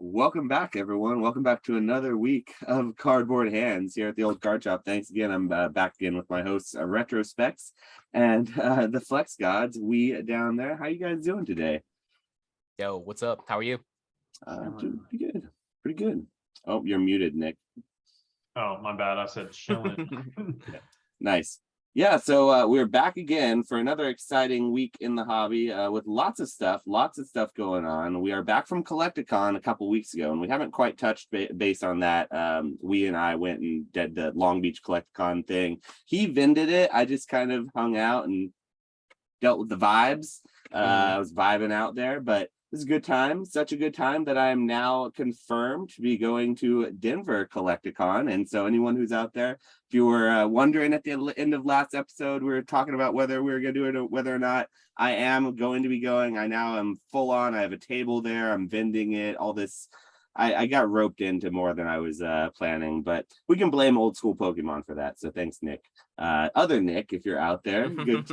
Welcome back, everyone. Welcome back to another week of Cardboard Hands here at the old card shop. Thanks again. I'm back again with my hosts, Retrospecs and the Flex Gods. We down there. How you guys doing today? Yo, what's up? How are you? Doing pretty good. Pretty good. Oh, you're muted, Nick. Oh, my bad. I said Shilling. Yeah. Nice. Yeah, so we're back again for another exciting week in the hobby with lots of stuff going on. We are back from Collecticon a couple weeks ago, and we haven't quite touched base on that. We and I went and did the Long Beach Collecticon thing. He vended it. I just kind of hung out and dealt with the vibes. I was vibing out there, but this is a good time, such a good time that I am now confirmed to be going to Denver Collecticon. And so anyone who's out there, if you were wondering at the end of last episode, we were talking about whether we were going to do it or whether or not, I am going to be going. I now am full on. I have a table there. I'm vending it, all this. I got roped into more than I was planning, but we can blame old school Pokemon for that. So thanks, Nick. Other Nick, if you're out there, good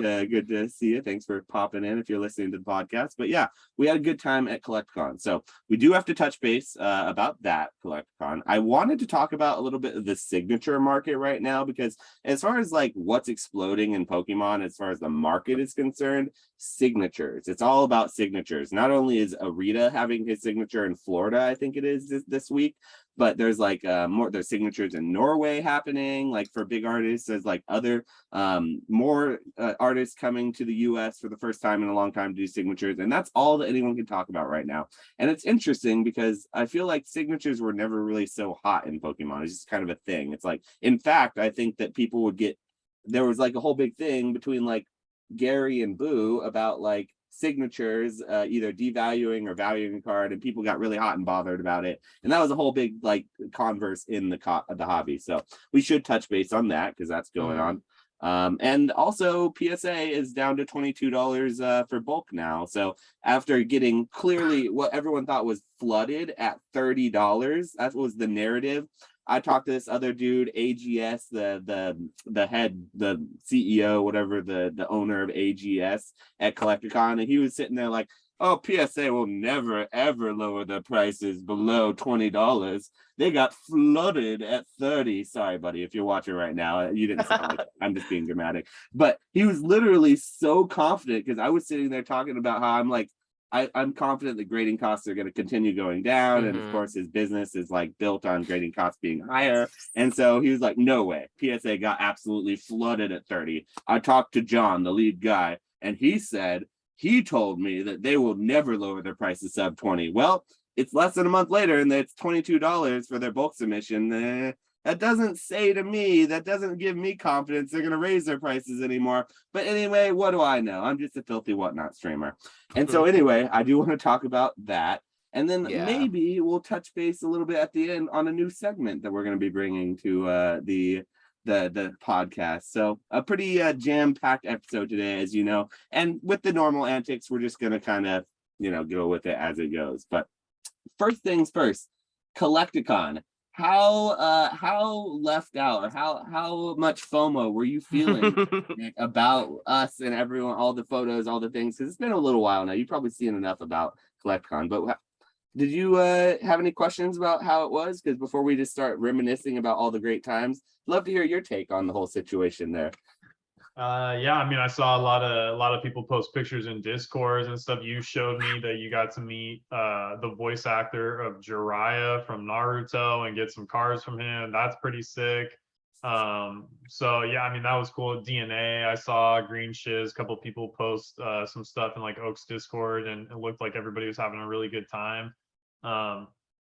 to see you. Thanks for popping in if you're listening to the podcast. But yeah, we had a good time at Collecticon. So we do have to touch base about that Collecticon. I wanted to talk about a little bit of the signature market right now, because as far as like what's exploding in Pokemon, as far as the market is concerned, signatures. It's all about signatures. Not only is Arita having his signature in Florida, I think it is this week, but there's like there's signatures in Norway happening, like for big artists. There's like other more artists coming to the US for the first time in a long time to do signatures, and that's all that anyone can talk about right now. And it's interesting because I feel like signatures were never really so hot in Pokemon. It's just kind of a thing. It's like, in fact, I think that people would get, there was like a whole big thing between like Gary and Boo about like signatures either devaluing or valuing a card, and people got really hot and bothered about it, and that was a whole big like converse in the hobby. So we should touch base on that because that's going on. And also PSA is down to $22 for bulk now. So after getting clearly what everyone thought was flooded at $30, that was the narrative. I talked to this other dude, AGS, the head, the CEO, whatever, the owner of AGS at Collecticon, and he was sitting there like, oh, PSA will never, ever lower their prices below $20. They got flooded at 30. Sorry, buddy, if you're watching right now, you didn't sound like I'm just being dramatic. But he was literally so confident, because I was sitting there talking about how I'm like, I'm confident the grading costs are going to continue going down. And of course, his business is like built on grading costs being higher. And so he was like, no way. PSA got absolutely flooded at 30. I talked to John, the lead guy, and he told me that they will never lower their prices sub 20. Well, it's less than a month later and it's $22 for their bulk submission. That doesn't say to me, that doesn't give me confidence they're going to raise their prices anymore. But anyway, what do I know? I'm just a filthy whatnot streamer. And so anyway, I do want to talk about that. And then maybe we'll touch base a little bit at the end on a new segment that we're going to be bringing to the podcast. So a pretty jam-packed episode today, as you know. And with the normal antics, we're just going to kind of, go with it as it goes. But first things first, Collecticon. How left out, or how much FOMO were you feeling Nick, about us and everyone, all the photos, all the things? Because it's been a little while now. You've probably seen enough about Collecticon, but did you have any questions about how it was? Because before we just start reminiscing about all the great times, love to hear your take on the whole situation there. Yeah, I mean, I saw a lot of people post pictures in Discords and stuff. You showed me that you got to meet the voice actor of Jiraiya from Naruto and get some cards from him. That's pretty sick. So yeah, I mean, that was cool. DNA, I saw Green Shiz, a couple of people post some stuff in like Oak's Discord, and it looked like everybody was having a really good time.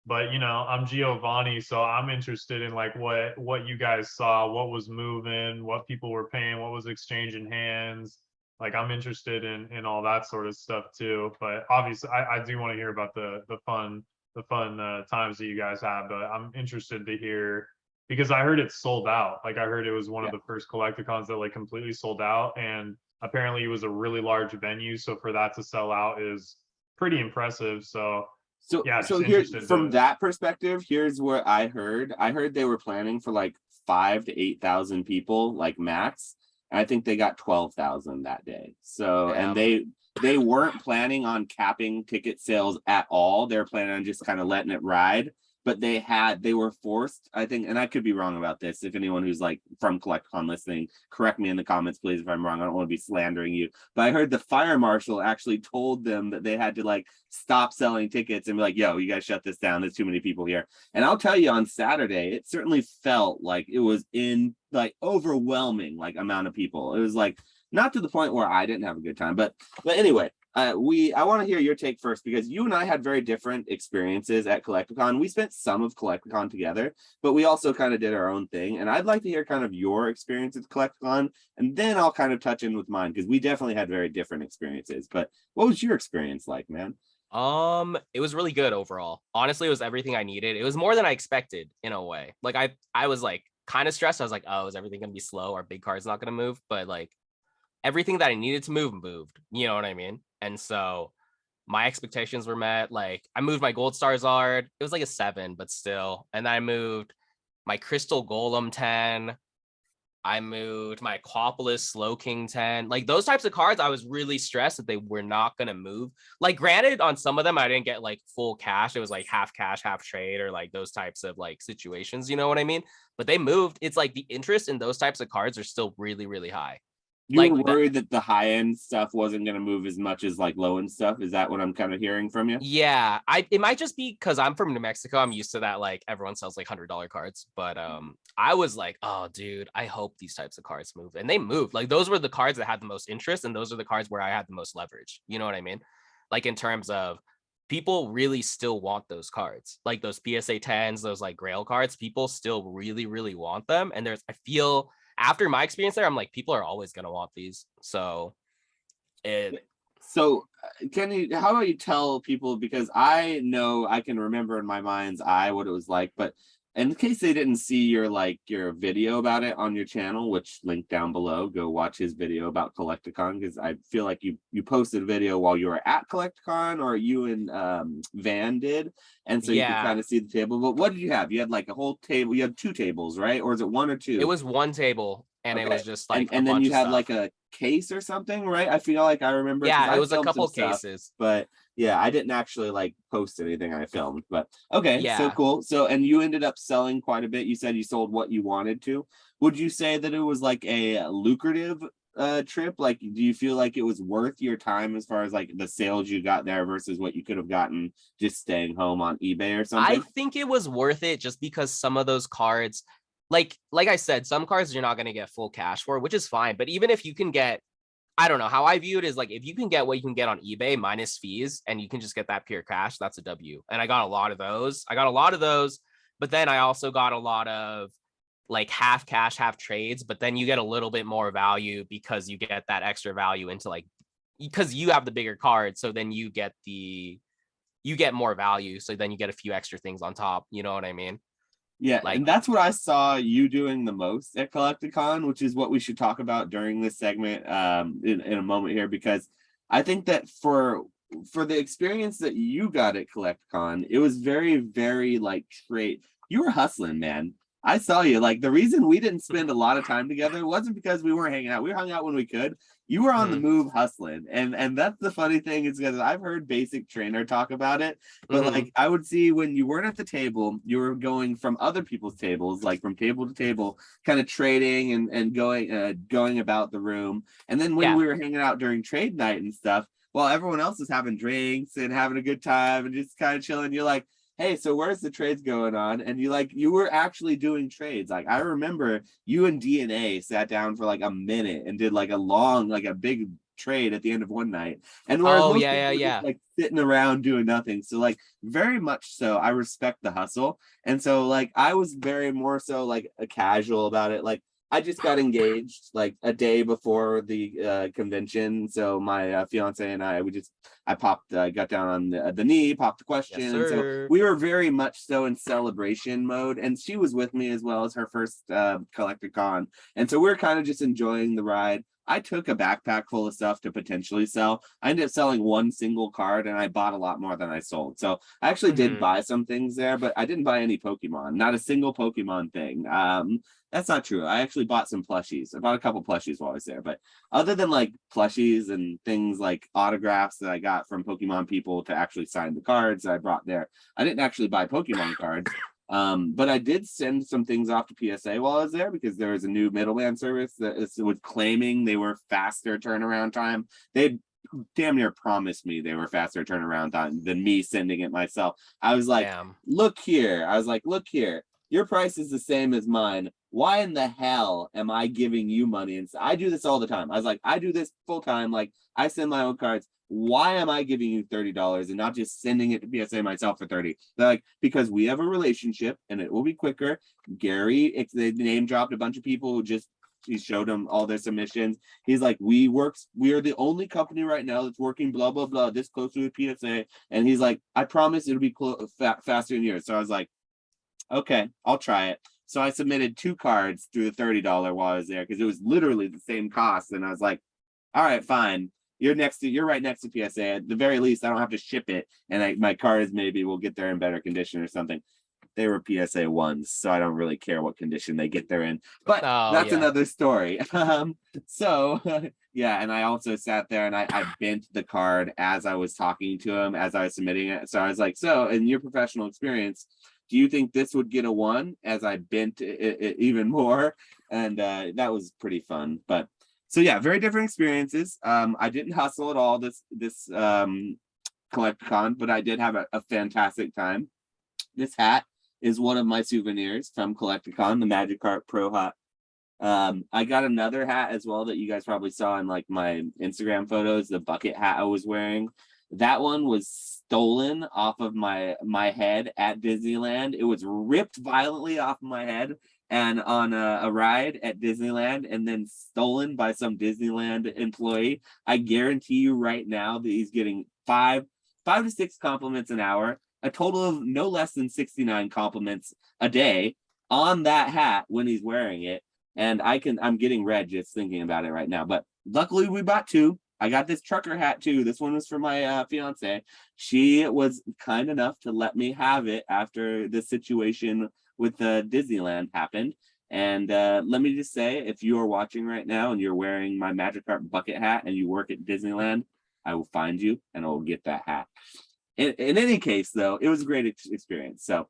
But I'm Giovanni, so I'm interested in like what you guys saw, what was moving, what people were paying, what was exchanging hands. Like, I'm interested in all that sort of stuff too. But obviously, I do want to hear about the fun times that you guys have. But I'm interested to hear, because I heard it's sold out. Like, I heard it was one of the first Collecticons that like completely sold out, and apparently it was a really large venue. So for that to sell out is pretty impressive. So yeah, so here, from that perspective, here's what I heard. I heard they were planning for like 5,000 to 8,000 people, like max. And I think they got 12,000 that day. So, and they weren't planning on capping ticket sales at all. They're planning on just kind of letting it ride. But they were forced, I think, and I could be wrong about this. If anyone who's like from Collecticon listening, correct me in the comments, please, if I'm wrong. I don't want to be slandering you. But I heard the fire marshal actually told them that they had to like stop selling tickets and be like, yo, you guys shut this down. There's too many people here. And I'll tell you, on Saturday, it certainly felt like it was in like overwhelming like amount of people. It was like not to the point where I didn't have a good time, but anyway. I want to hear your take first, because you and I had very different experiences at Collecticon. We spent some of Collecticon together, but we also kind of did our own thing. And I'd like to hear kind of your experience at Collecticon, and then I'll kind of touch in with mine, because we definitely had very different experiences. But what was your experience like, man? It was really good overall. Honestly, it was everything I needed. It was more than I expected in a way. Like I was like kind of stressed. I was like, oh, is everything gonna be slow? Our big card's not gonna move? But like everything that I needed to move moved. You know what I mean? And so my expectations were met. Like I moved my Gold Charizard. It was like a 7, but still. And I moved my Crystal Golem 10. I moved my Aquapolis Slow King 10. Like those types of cards, I was really stressed that they were not going to move. Like granted, on some of them, I didn't get like full cash. It was like half cash, half trade, or like those types of like situations. You know what I mean? But they moved. It's like the interest in those types of cards are still really, really high. You Like were worried that the high end stuff wasn't going to move as much as like low end stuff. Is that what I'm kind of hearing from you? Yeah, it might just be because I'm from New Mexico. I'm used to that. Like everyone sells like $100 cards, but I was like, oh, dude, I hope these types of cards move, and they moved. Like those were the cards that had the most interest, and those are the cards where I had the most leverage. You know what I mean? Like in terms of people really still want those cards, like those PSA 10s, those like Grail cards. People still really, really want them, and I feel. After my experience there, I'm like, people are always going to want these. So how about you tell people, because I know I can remember in my mind's eye what it was like, but in case they didn't see your video about it on your channel, which link down below, go watch his video about Collecticon, because I feel like you posted a video while you were at Collecticon, or you and Van did, and so you can kind of see the table. But what did you have? You had like a whole table. You had 2 tables, right? Or is it 1 or 2? It was 1 table, and okay. It was just like and then you had like a case or something, right? I feel like I remember. Yeah, it was a couple cases, but yeah, I didn't actually like post anything I filmed, but okay, yeah. So cool. So, and you ended up selling quite a bit. You said you sold what you wanted to. Would you say that it was like a lucrative trip? Like, do you feel like it was worth your time as far as like the sales you got there versus what you could have gotten just staying home on eBay or something? I think it was worth it just because some of those cards, like I said, some cards you're not going to get full cash for, which is fine. But even if you can get, I don't know how I view it is like, if you can get what you can get on eBay minus fees and you can just get that pure cash, that's a W. And I got a lot of those. But then I also got a lot of like half cash, half trades. But then you get a little bit more value because you get that extra value into like, because you have the bigger card. So then you get more value. So then you get a few extra things on top. You know what I mean? Yeah, and that's what I saw you doing the most at Collecticon, which is what we should talk about during this segment in a moment here, because I think that for the experience that you got at Collecticon, it was very, very like straight. You were hustling, man. I saw you. Like the reason we didn't spend a lot of time together wasn't because we weren't hanging out. We hung out when we could. You were on the move hustling. And that's the funny thing, is because I've heard Basic Trainer talk about it. But like I would see when you weren't at the table, you were going from other people's tables, like from table to table, kind of trading and going about the room. And then when we were hanging out during trade night and stuff, while everyone else was having drinks and having a good time and just kind of chilling, you're like, hey, so where's the trades going on? And you were actually doing trades. Like I remember you and DNA sat down for like a minute and did like a big trade at the end of one night. And just, like sitting around doing nothing. So like very much so I respect the hustle. And so like I was very more so like a casual about it. Like I just got engaged like a day before the convention. So my fiance and I got down on the knee, popped the question. Yes, and so we were very much so in celebration mode. And she was with me as well as her first Collecticon. And so we we're kind of just enjoying the ride. I took a backpack full of stuff to potentially sell. I ended up selling one single card, and I bought a lot more than I sold. So I actually did buy some things there, but I didn't buy any Pokemon. Not a single Pokemon thing. That's not true. I actually bought some plushies. I bought a couple plushies while I was there, but other than like plushies and things like autographs that I got from Pokemon people to actually sign the cards that I brought there, I didn't actually buy Pokemon cards. But I did send some things off to PSA while I was there because there was a new middleman service that was claiming they were faster turnaround time. They damn near promised me they were faster turnaround time than me sending it myself. I was like, look here. I was like, look here. Your price is the same as mine. Why in the hell am I giving you money? And I do this all the time. I was like, I do this full time. Like, I send my own cards. Why am I giving you $30 and not just sending it to PSA myself for 30? They're like, because we have a relationship and it will be quicker. Gary, they name dropped a bunch of people who just, he showed them all their submissions. He's like, we are the only company right now that's working blah, blah, blah, this close to a PSA. And he's like, I promise it'll be faster than yours. So I was like, okay, I'll try it. So I submitted 2 cards through the $30 while I was there because it was literally the same cost. And I was like, all right, fine. You're right next to PSA. At the very least, I don't have to ship it. And my cards maybe will get there in better condition or something. They were PSA ones, so I don't really care what condition they get there in. But that's another story. So yeah, and I also sat there and I bent the card as I was talking to him, as I was submitting it. So I was like, so in your professional experience, do you think this would get a 1? As I bent it even more. And that was pretty fun. But so yeah, very different experiences. I didn't hustle at all this Collecticon, but I did have a fantastic time. This hat is one of my souvenirs from Collecticon, the Magikarp Pro hat. I got another hat as well that you guys probably saw in like my Instagram photos, the bucket hat I was wearing. That one was stolen off of my head at Disneyland. It was ripped violently off of my head and on a ride at Disneyland and then stolen by some Disneyland employee. I guarantee you right now that he's getting 5 to 6 compliments an hour, a total of no less than 69 compliments a day on that hat when he's wearing it. And I'm getting red just thinking about it right now. But luckily we bought 2. I got this trucker hat too. This one was for my fiance. She was kind enough to let me have it after the situation with Disneyland happened. And let me just say, if you are watching right now and you're wearing my Magikarp bucket hat and you work at Disneyland, I will find you and I will get that hat. In any case, though, it was a great experience. So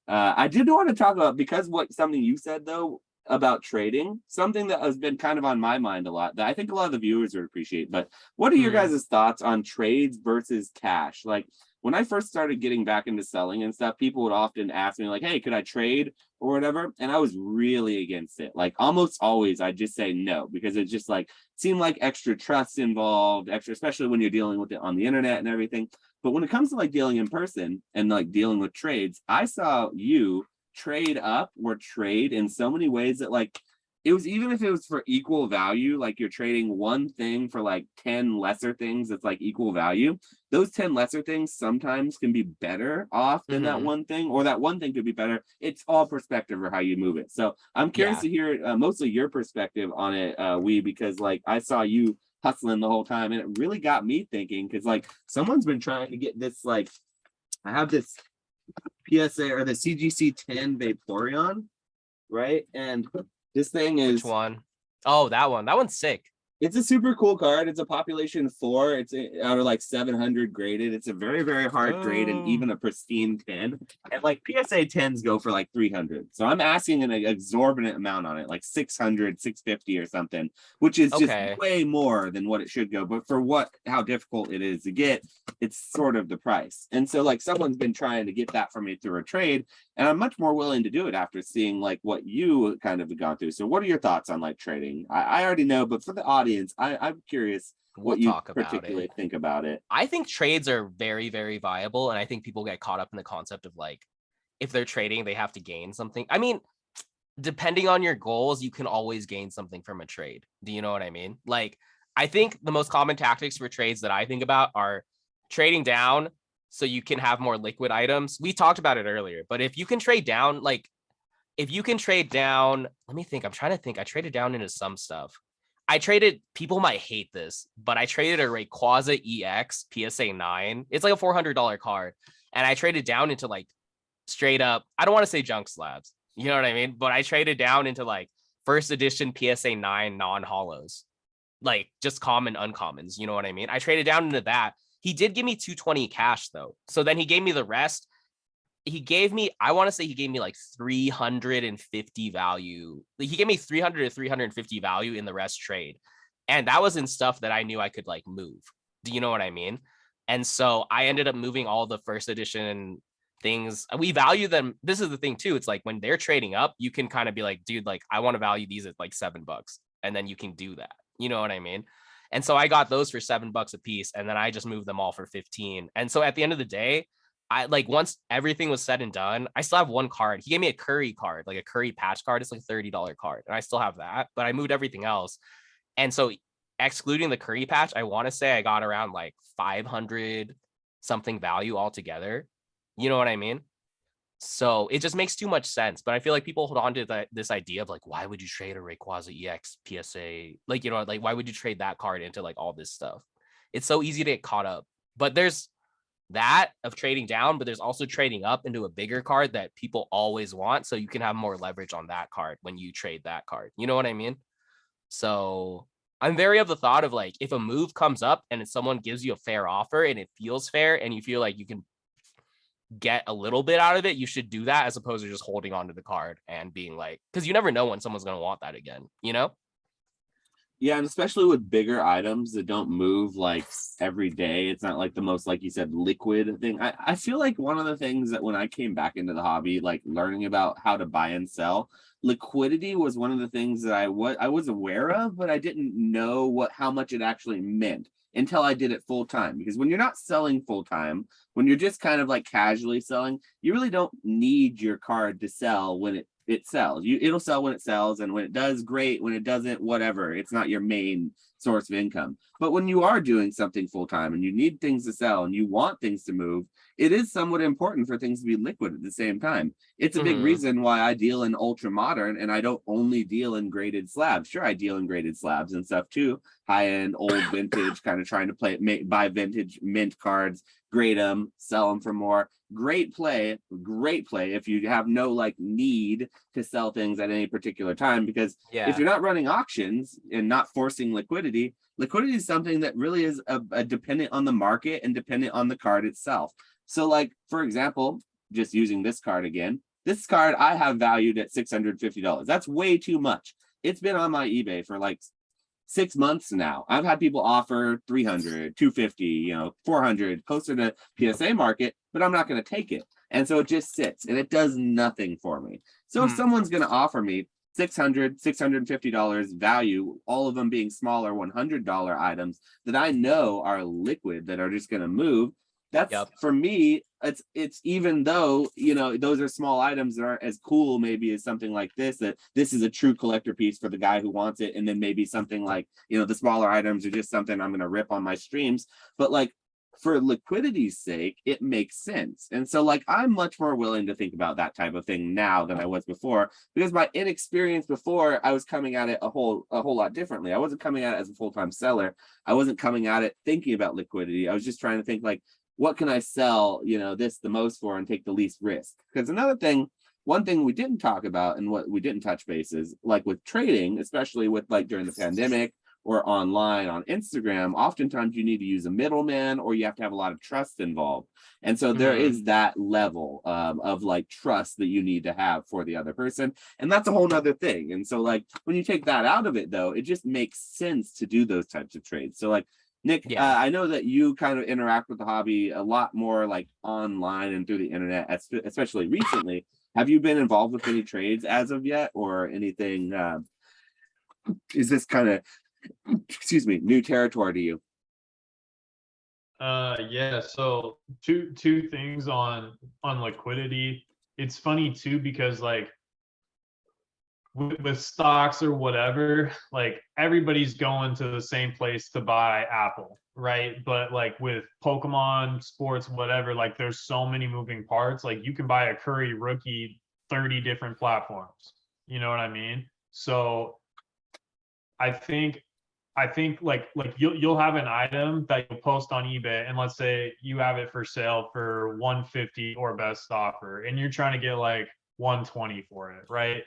I did want to talk about, because something you said, though, about trading, something that has been kind of on my mind a lot that I think a lot of the viewers would appreciate. But what are your guys' thoughts on trades versus cash? Like, when I first started getting back into selling and stuff, people would often ask me like, hey, could I trade or whatever? And I was really against it. Like almost always I'd just say no, because it just like seemed like extra trust involved, especially when you're dealing with it on the internet and everything. But when it comes to like dealing in person and like dealing with trades, I saw you trade up or trade in so many ways that like it was, even if it was for equal value, like you're trading one thing for like 10 lesser things that's like equal value, those 10 lesser things sometimes can be better off than that one thing, or that one thing could be better. It's all perspective or how you move it. So I'm curious to hear mostly your perspective on it, because like I saw you hustling the whole time and it really got me thinking, because like someone's been trying to get this, like I have this PSA or the CGC 10 Vaporeon, right? And this thing is... Which one? Oh, that one. That one's sick. It's a super cool card. It's a population 4. It's out of like 700 graded. It's a very, very hard grade and even a pristine 10. And like PSA 10s go for like 300. So I'm asking an exorbitant amount on it, like 600, 650 or something, which is just way more than what it should go. But for how difficult it is to get, it's sort of the price. And so like someone's been trying to get that from me through a trade, and I'm much more willing to do it after seeing like what you kind of have gone through. So what are your thoughts on like trading? I already know, but for the audience, I'm curious what you particularly think about it. I think trades are very, very viable. And I think people get caught up in the concept of like, if they're trading, they have to gain something. I mean, depending on your goals, you can always gain something from a trade. Do you know what I mean? Like, I think the most common tactics for trades that I think about are trading down so you can have more liquid items. We talked about it earlier, but if you can trade down, let me think. I'm trying to think. I traded down into some stuff. I traded, people might hate this, but I traded a Rayquaza EX PSA 9. It's like a $400 card. And I traded down into like straight up, I don't want to say junk slabs, you know what I mean? But I traded down into like first edition PSA 9 non-hollows, like just common uncommons, you know what I mean? I traded down into that. He did give me 220 cash though. So then he gave me the rest. He gave me, I want to say he gave me like 350 value. He gave me 300 to 350 value in the rest trade. And that was in stuff that I knew I could like move. Do you know what I mean? And so I ended up moving all the first edition things. We value them. This is the thing too. It's like when they're trading up, you can kind of be like, dude, like I want to value these at like $7. And then you can do that. You know what I mean? And so I got those for $7 a piece. And then I just moved them all for 15. And so at the end of the day, I like once everything was said and done, I still have one card. He gave me a Curry card, like a Curry patch card. It's like $30 card. And I still have that, but I moved everything else. And so excluding the Curry patch, I want to say I got around like 500 something value altogether. You know what I mean? So it just makes too much sense. But I feel like people hold on to this idea of like, why would you trade a Rayquaza EX PSA? Like, you know, like why would you trade that card into like all this stuff? It's so easy to get caught up. But there's that of trading down, but there's also trading up into a bigger card that people always want. So you can have more leverage on that card when you trade that card. You know what I mean? So I'm very of the thought of like, if a move comes up and if someone gives you a fair offer and it feels fair and you feel like you can get a little bit out of it, you should do that as opposed to just holding on to the card and being like, because you never know when someone's going to want that again, you know? Yeah, and especially with bigger items that don't move like every day. It's not like the most, like you said, liquid thing. I feel like one of the things that when I came back into the hobby, like learning about how to buy and sell, liquidity was one of the things that I was aware of, but I didn't know how much it actually meant until I did it full time. Because when you're not selling full time, when you're just kind of like casually selling, you really don't need your card to sell when it sells. It'll sell when it sells, and when it does, great. When it doesn't, whatever. It's not your main source of income. But when you are doing something full time and you need things to sell and you want things to move, it is somewhat important for things to be liquid at the same time. It's a big reason why I deal in ultra modern and I don't only deal in graded slabs. Sure, I deal in graded slabs and stuff too. High end, old vintage, kind of trying to buy vintage mint cards, grade them, sell them for more. Great play if you have no like need to sell things at any particular time, because if you're not running auctions and not forcing liquidity is something that really is a dependent on the market and dependent on the card itself. So like, for example, just using this card again, this card I have valued at $650. That's way too much. It's been on my eBay for like 6 months now. I've had people offer 300, 250, 400, closer to PSA market, but I'm not going to take it. And so it just sits and it does nothing for me. So if someone's going to offer me $600, $650 value, all of them being smaller $100 items that I know are liquid, that are just going to move, that's for me, it's even though, those are small items that aren't as cool maybe as something like this, that this is a true collector piece for the guy who wants it. And then maybe something like, the smaller items are just something I'm going to rip on my streams. But like, for liquidity's sake, it makes sense. And so like, I'm much more willing to think about that type of thing now than I was before, because my inexperience before, I was coming at it a whole lot differently. I wasn't coming at it as a full-time seller. I wasn't coming at it thinking about liquidity. I was just trying to think like, what can I sell, this the most for and take the least risk? Because one thing we didn't talk about and what we didn't touch base is like with trading, especially with like during the pandemic or online on Instagram, oftentimes you need to use a middleman or you have to have a lot of trust involved. And so there is that level of like trust that you need to have for the other person. And that's a whole nother thing. And so like when you take that out of it though, it just makes sense to do those types of trades. So like, Nick, I know that you kind of interact with the hobby a lot more like online and through the internet, especially recently. Have you been involved with any trades as of yet or anything? Is this kind of, new territory to you? Yeah, so two things on liquidity. It's funny too, because like with stocks or whatever, like everybody's going to the same place to buy Apple, right? But like with Pokemon, sports, whatever, like there's so many moving parts. Like you can buy a Curry rookie 30 different platforms. You know what I mean? So I think I think like you'll have an item that you'll post on eBay, and let's say you have it for sale for 150 or best offer, and you're trying to get like 120 for it, right?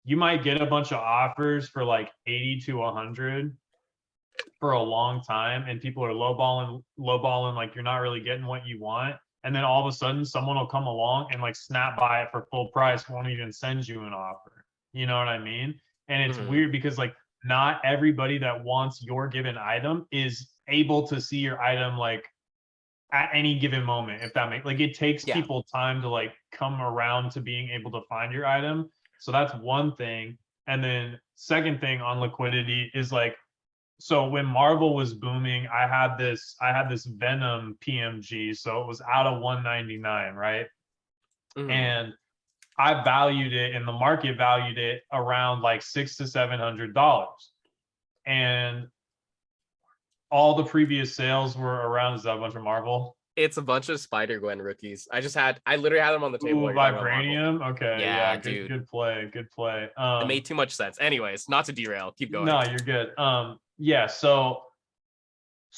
You might get a bunch of offers for like 80 to 100 for a long time, and people are lowballing, like you're not really getting what you want. And then all of a sudden someone will come along and like snap buy it for full price, won't even send you an offer. You know what I mean? And it's weird because like not everybody that wants your given item is able to see your item like at any given moment, if that makes like it takes people time to like come around to being able to find your item. So that's one thing. And then second thing on liquidity is like, so when Marvel was booming, I had this Venom PMG, so it was out of 199, right? And I valued it, and the market valued it around like $600 to $700. And all the previous sales were around, is that a bunch of Marvel? It's a bunch of Spider-Gwen rookies. I literally had them on the table. Ooh, Vibranium. Okay, yeah, good, good play. It made too much sense. Anyways, not to derail. Keep going. No, you're good. Yeah, so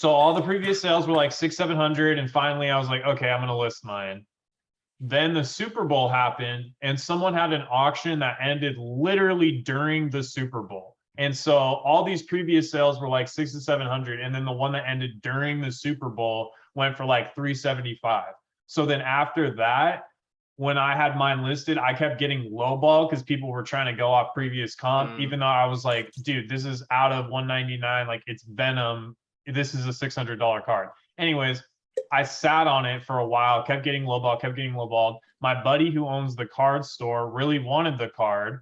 all the previous sales were like 600-700, and finally I was like, okay, I'm gonna list mine. Then the Super Bowl happened, and someone had an auction that ended literally during the Super Bowl. And so all these previous sales were like 600 to 700, and then the one that ended during the Super Bowl went for like 375. So then after that, when I had mine listed, I kept getting lowball because people were trying to go off previous comp, even though I was like, dude, this is out of 199, like it's Venom. This is a $600 card. Anyways, I sat on it for a while, kept getting lowballed. My buddy who owns the card store really wanted the card,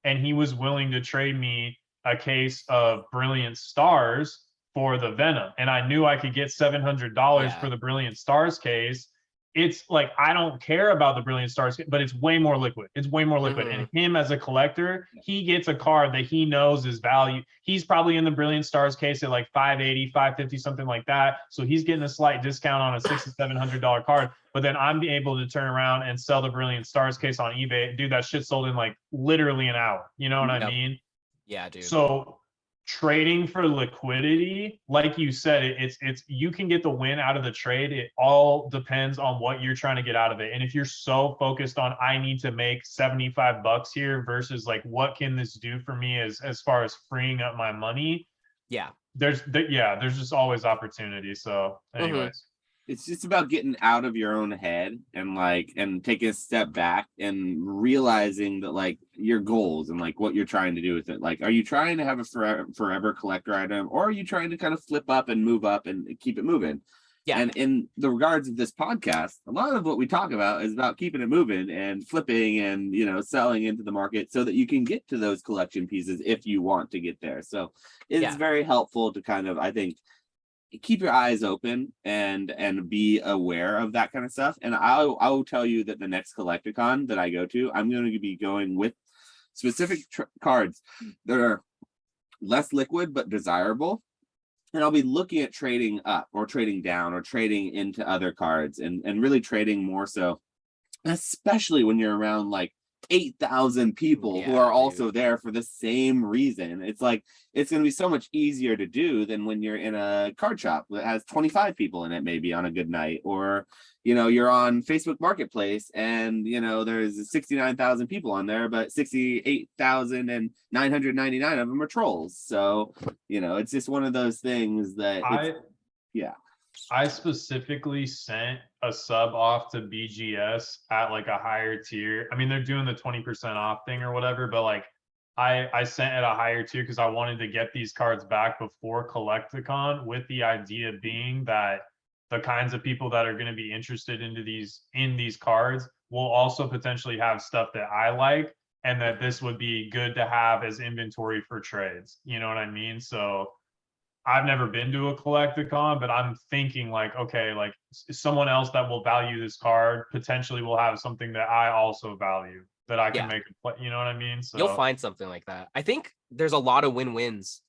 and he was willing to trade me a case of Brilliant Stars for the Venom. And I knew I could get $700 for the Brilliant Stars case. It's like, I don't care about the Brilliant Stars, but it's way more liquid. And him as a collector, he gets a card that he knows is value. He's probably in the Brilliant Stars case at like 580, 550, something like that. So he's getting a slight discount on a $600 to $700 card. But then I'm able to turn around and sell the Brilliant Stars case on eBay. Dude, that shit sold in like literally an hour. You know what I mean? Yeah, dude. So trading for liquidity, like you said, it's you can get the win out of the trade. It all depends on what you're trying to get out of it. And if you're so focused on I need to make $75 here versus like what can this do for me as far as freeing up my money, there's just always opportunity. So anyways, it's just about getting out of your own head and taking a step back and realizing that like your goals and like what you're trying to do with it. Like, are you trying to have a forever collector item, or are you trying to kind of flip up and move up and keep it moving? And in the regards of this podcast, a lot of what we talk about is about keeping it moving and flipping and, you know, selling into the market so that you can get to those collection pieces if you want to get there. So it's very helpful to kind of, I think, keep your eyes open and be aware of that kind of stuff. And I will tell you that the next Collecticon that I go to, I'm going to be going with specific cards that are less liquid but desirable. And I'll be looking at trading up or trading down or trading into other cards and really trading more so, especially when you're around like 8,000 people who are also there for the same reason. It's like, it's going to be so much easier to do than when you're in a card shop that has 25 people in it, maybe on a good night, or, you know, you're on Facebook Marketplace and, you know, there's 69,000 people on there, but 68,999 of them are trolls. So, you know, it's just one of those things that I specifically sent a sub off to BGS at like a higher tier. I mean, they're doing the 20% off thing or whatever, but like I sent at a higher tier because I wanted to get these cards back before Collecticon, with the idea being that the kinds of people that are going to be interested in these cards will also potentially have stuff that I like, and that this would be good to have as inventory for trades. You know what I mean? So I've never been to a Collecticon, but I'm thinking like, okay, like someone else that will value this card potentially will have something that I also value that I can make a play. You know what I mean? So you'll find something like that. I think there's a lot of win-wins.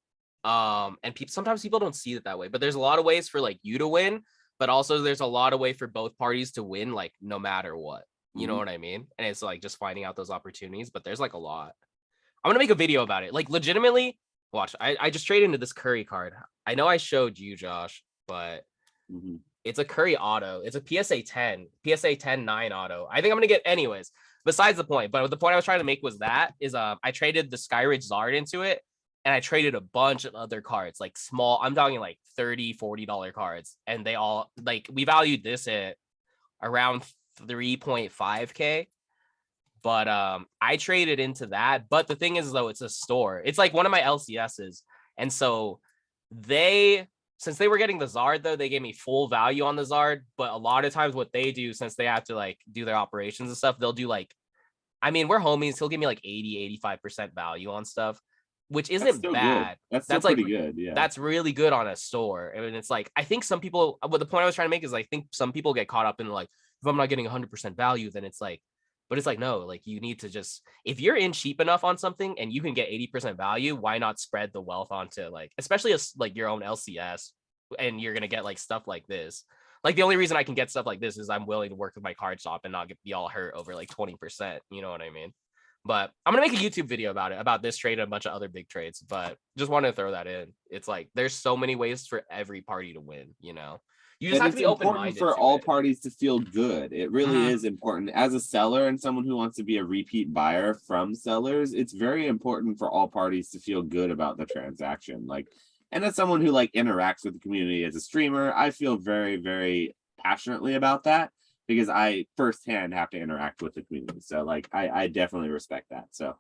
And sometimes people don't see it that way, but there's a lot of ways for like you to win, but also there's a lot of way for both parties to win, like no matter what. You know what I mean? And it's like just finding out those opportunities, but there's like a lot. I'm gonna make a video about it. Like legitimately, Watch, I just traded into this Curry card. I know I showed you, Josh, but it's a Curry auto. It's a PSA 10, PSA 10-9 auto. I think I'm gonna get anyways. Besides the point, but the point I was trying to make was that is I traded the Skyridge Zard into it, and I traded a bunch of other cards, like small. I'm talking like $30-$40 cards, and they all like we valued this at around 3.5K. But I traded into that. But the thing is, though, it's a store. It's like one of my LCSs. And so since they were getting the Zard, though, they gave me full value on the Zard. But a lot of times what they do, since they have to like do their operations and stuff, they'll do like, I mean, we're homies. He'll give me like 80-85% value on stuff, which isn't bad. That's still like pretty good. Yeah. That's really good on a store. I mean, it's like, I think some people, what the point I was trying to make is I think some people get caught up in like, if I'm not getting 100% value, then it's like, but it's like, no, like you need to just, if you're in cheap enough on something and you can get 80% value, why not spread the wealth onto like, especially like your own LCS, and you're going to get like stuff like this. Like the only reason I can get stuff like this is I'm willing to work with my card shop and not be all hurt over like 20%. You know what I mean? But I'm going to make a YouTube video about it, about this trade and a bunch of other big trades, but just wanted to throw that in. It's like, there's so many ways for every party to win, you know? You just have to be open-minded for all parties to feel good. It really is important. As a seller and someone who wants to be a repeat buyer from sellers, it's very important for all parties to feel good about the transaction. Like, and as someone who like interacts with the community as a streamer, I feel very, very passionately about that because I firsthand have to interact with the community. So like, I definitely respect that. So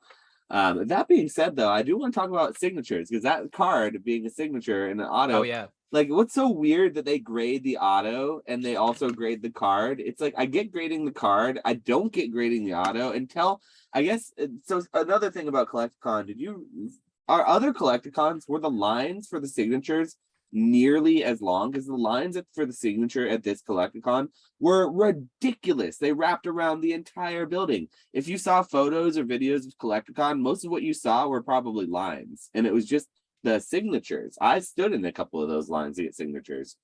that being said, though, I do want to talk about signatures because that card being a signature in an auto. Oh, yeah. Like, what's so weird that they grade the auto and they also grade the card? It's like, I get grading the card. I don't get grading the auto until, I guess, so another thing about Collecticon, our other Collecticons, were the lines for the signatures nearly as long as the lines for the signature at this Collecticon were ridiculous. They wrapped around the entire building. If you saw photos or videos of Collecticon, most of what you saw were probably lines. And it was just the signatures. I stood in a couple of those lines to get signatures.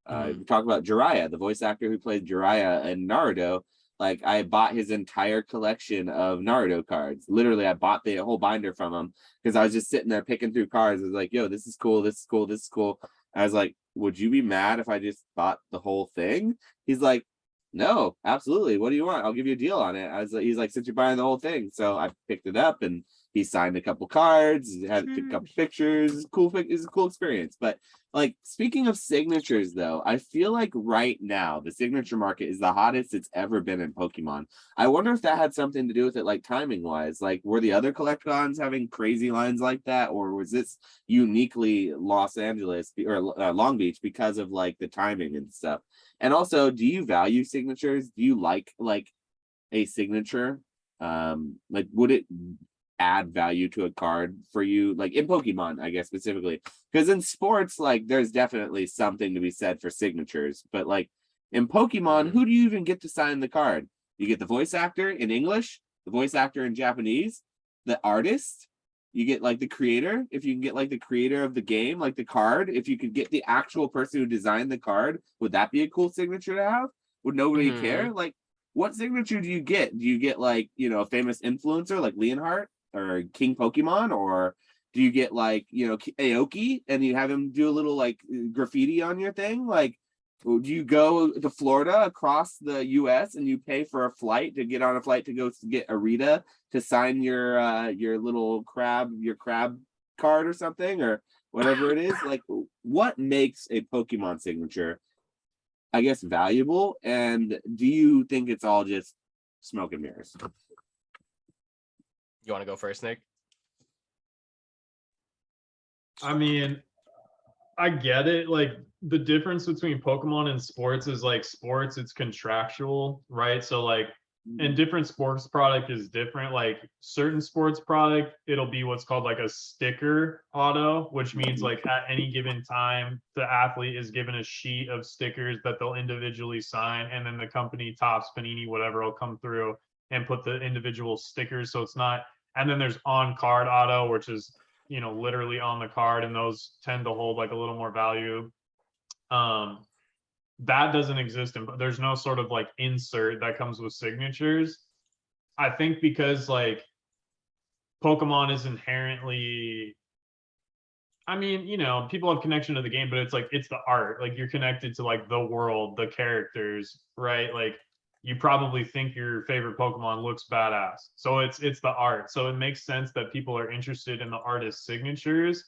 We talk about Jiraiya, the voice actor who played Jiraiya in Naruto. Like, I bought his entire collection of Naruto cards. Literally, I bought the whole binder from him because I was just sitting there picking through cards. I was like, yo, this is cool, this is cool, this is cool. I was like, would you be mad if I just bought the whole thing? He's like, no, absolutely. What do you want? I'll give you a deal on it. He's like, since you're buying the whole thing. So I picked it up and he signed a couple cards, had a couple pictures. It's a cool experience. But like, speaking of signatures, though, I feel like right now the signature market is the hottest it's ever been in Pokemon. I wonder if that had something to do with it, like timing wise. Like, were the other Collecticons having crazy lines like that, or was this uniquely Los Angeles or Long Beach because of like the timing and stuff? And also, do you value signatures? Do you like a signature? Like, would it add value to a card for you, like in Pokemon, I guess specifically? Because in sports, like, there's definitely something to be said for signatures, but like in Pokemon, who do you even get to sign the card? You get the voice actor in English, the voice actor in Japanese, the artist, you get like the creator, if you can get like the creator of the game, like the card, if you could get the actual person who designed the card, would that be a cool signature to have? Would nobody care? Like, what signature do you get? Do you get like, you know, a famous influencer like Leonhardt or King Pokemon, or do you get like, you know, Aoki and you have him do a little like graffiti on your thing? Like, do you go to Florida across the US and you pay for a flight to get on a flight to go get Arita to sign your little crab card or something, or whatever it is? Like, what makes a Pokemon signature, I guess, valuable? And do you think it's all just smoke and mirrors? You want to go first, Nick? I mean, I get it. Like, the difference between Pokemon and sports is like sports, it's contractual, right? So like, and different sports product is different. Like certain sports product, it'll be what's called like a sticker auto, which means like at any given time, the athlete is given a sheet of stickers that they'll individually sign, and then the company, Topps, Panini, whatever, will come through and put the individual stickers. So it's not. And then there's on card auto, which is, you know, literally on the card, and those tend to hold like a little more value. That doesn't exist, and there's no sort of like insert that comes with signatures. I think because like Pokemon is inherently I mean, you know, people have connection to the game, but it's like it's the art. Like you're connected to like the world, the characters, right? Like you probably think your favorite Pokemon looks badass. So it's the art. So it makes sense that people are interested in the artist's signatures.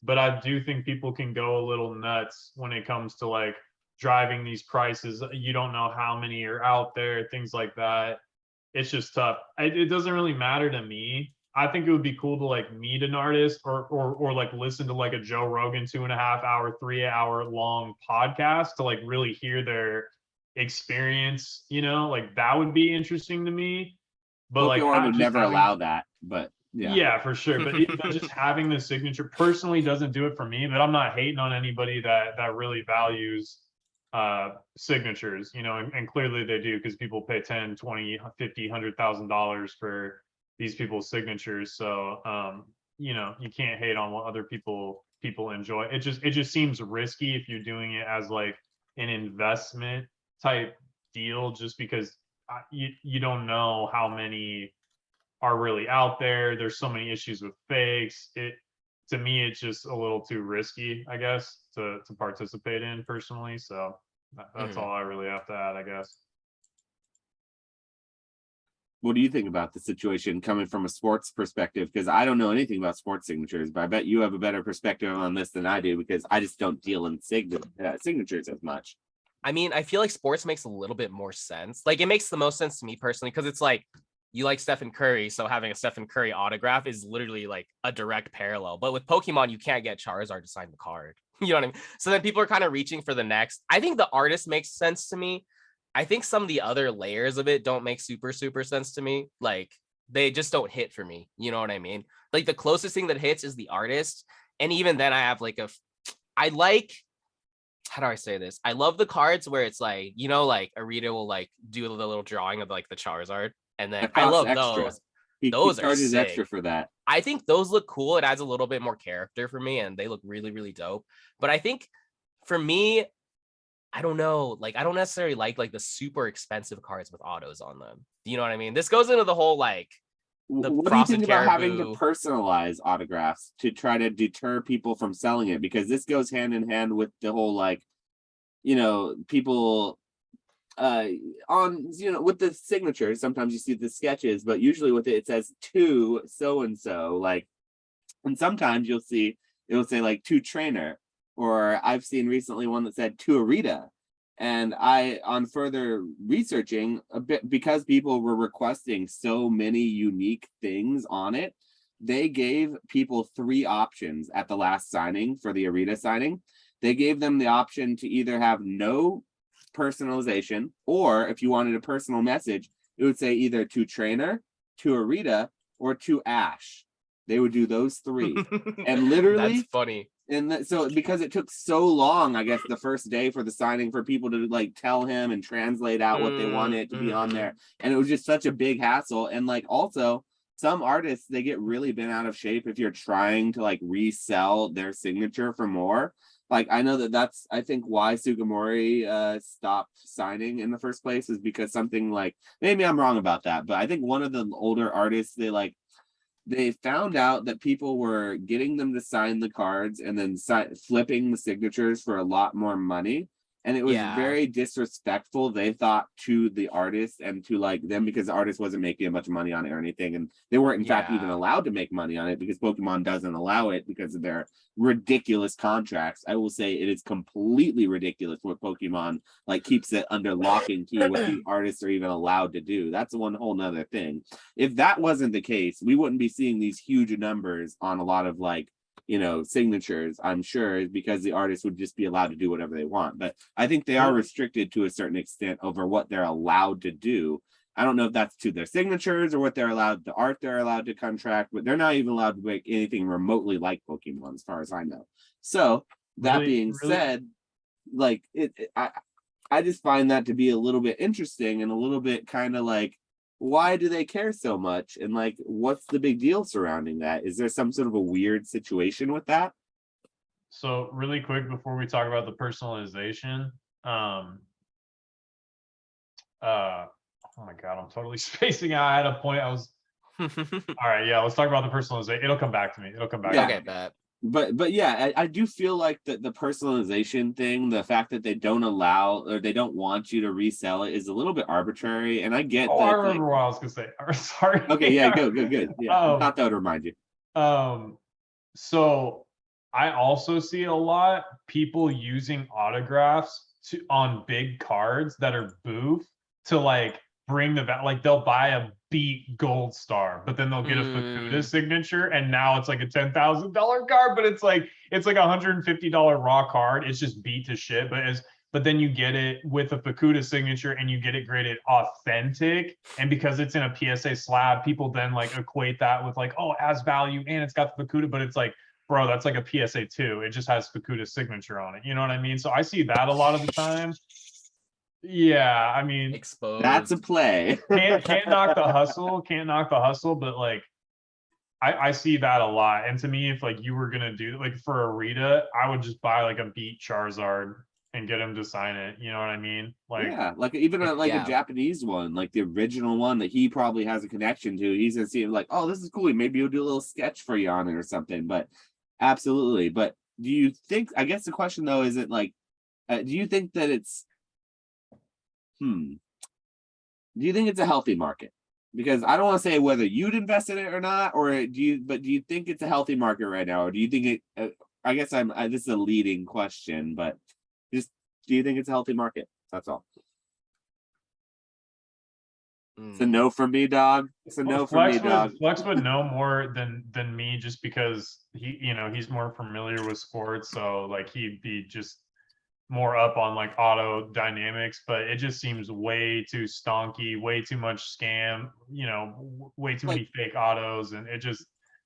But I do think people can go a little nuts when it comes to like driving these prices. You don't know how many are out there, things like that. It's just tough. It doesn't really matter to me. I think it would be cool to like meet an artist or like listen to like a Joe Rogan 2.5 hour, 3 hour long podcast to like really hear their experience, you know, like that would be interesting to me. But like Pokemon would just never having, allow that, but yeah. yeah, for sure. But just having the signature personally doesn't do it for me. But I'm not hating on anybody that really values signatures, you know, and clearly they do because people pay 10, 20, 50, $100,000 for these people's signatures. So you know, you can't hate on what other people enjoy. It just seems risky if you're doing it as like an investment type deal, just because you don't know how many are really out there. There's so many issues with fakes. It to me, it's just a little too risky, I guess, to participate in personally. So that's all I really have to add, I guess. What do you think about the situation coming from a sports perspective? Because I don't know anything about sports signatures, but I bet you have a better perspective on this than I do because I just don't deal in signatures as much. I mean, I feel like sports makes a little bit more sense. Like it makes the most sense to me personally because it's like you like Stephen Curry, so having a Stephen Curry autograph is literally like a direct parallel. But with Pokemon, you can't get Charizard to sign the card. You know what I mean? So then people are kind of reaching for the next. I think the artist makes sense to me. I think some of the other layers of it don't make super sense to me. Like they just don't hit for me. You know what I mean? Like the closest thing that hits is the artist. And even then I have like I like, how do I say this? I love the cards where it's like, you know, like Arita will like do the little drawing of like the Charizard. And then That I costs love extra. those. He Those are charges sick. extra for that. I think those look cool. It adds a little bit more character for me and they look really dope. But I think for me, I don't know. Like, I don't necessarily like the super expensive cards with autos on them. You know what I mean? This goes into the whole like the what do you frosted think about having caribou. to personalize autographs to try to deter people from selling it? Because this goes hand in hand with the whole like, you know, people on, you know, with the signatures, sometimes you see the sketches, but usually with it says to so and so, like, and sometimes you'll see it'll say like to trainer, or I've seen recently one that said to Arita. And I, on further researching a bit, because people were requesting so many unique things on it, they gave people 3 options at the last signing for the Arita signing. They gave them the option to either have no personalization, or if you wanted a personal message, it would say either to trainer, to Arita, or to Ash. They would do those 3. And literally, that's funny. And so because it took so long, I guess the first day for the signing for people to like tell him and translate out what they wanted to be on there, and it was just such a big hassle. And like also some artists, they get really bent out of shape if you're trying to like resell their signature for more. Like I know that's I think why Sugimori stopped signing in the first place is because something like, maybe I'm wrong about that, but I think one of the older artists, they found out that people were getting them to sign the cards and then flipping the signatures for a lot more money. And it was very disrespectful, they thought, to the artist and to like them, because the artist wasn't making a bunch of money on it or anything. And they weren't in fact even allowed to make money on it because Pokemon doesn't allow it because of their ridiculous contracts. I will say it is completely ridiculous what Pokemon like keeps it under lock and key, what the artists are even allowed to do. That's one whole nother thing. If that wasn't the case, we wouldn't be seeing these huge numbers on a lot of like, you know, signatures, I'm sure, because the artists would just be allowed to do whatever they want. But I think they are restricted to a certain extent over what they're allowed to do. I don't know if that's to their signatures or what they're allowed, the art they're allowed to contract, but they're not even allowed to make anything remotely like Pokemon, as far as I know. So that being said, like I just find that to be a little bit interesting and a little bit kind of like, why do they care so much? And like, what's the big deal surrounding that? Is there some sort of a weird situation with that? So really quick before we talk about the personalization, oh my god, I'm totally spacing out. I had a point. I was all right. Yeah, let's talk about the personalization. It'll come back to me. It'll come back. Yeah. To me. Okay, bet. but yeah, I do feel like the personalization thing, the fact that they don't allow or they don't want you to resell it is a little bit arbitrary. And I get Oh, I that. remember what I was gonna say. Sorry. Okay, yeah, good. Yeah, I thought that would remind you. So I also see a lot people using autographs on big cards that are booth to like bring like they'll buy a beat gold star, but then they'll get a Fukuda signature, and now it's like a $10,000 card, but it's like $150 raw card. It's just beat to shit, but then you get it with a Fukuda signature and you get it graded authentic. And because it's in a PSA slab, people then like equate that with like, oh, it has value and it's got the Fukuda, but it's like, bro, that's like a PSA 2. It just has Fukuda's signature on it. You know what I mean? So I see that a lot of the time. Yeah, I mean, Exposed. That's a play. can't knock the hustle, but like I see that a lot. And to me, if like you were gonna do like for a Rita, I would just buy like a beat Charizard and get him to sign it. You know what I mean? Like, yeah, like even a Japanese one, like the original one that he probably has a connection to. He's gonna see it like, oh, this is cool. Maybe he'll do a little sketch for you on it or something. But absolutely. But do you think? I guess the question though is, it like, do you think that it's, do you think it's a healthy market? Because I don't want to say whether you'd invest in it or not, or do you think it's a healthy market right now, or do you think it? I guess this is a leading question, but just do you think it's a healthy market? That's all. It's a no from me, dog. It's a no from me, dog. Flex would know more than me, just because he's more familiar with sports, so like he'd be just more up on like auto dynamics. But it just seems way too stonky, way too much scam, way too many fake autos, and it just,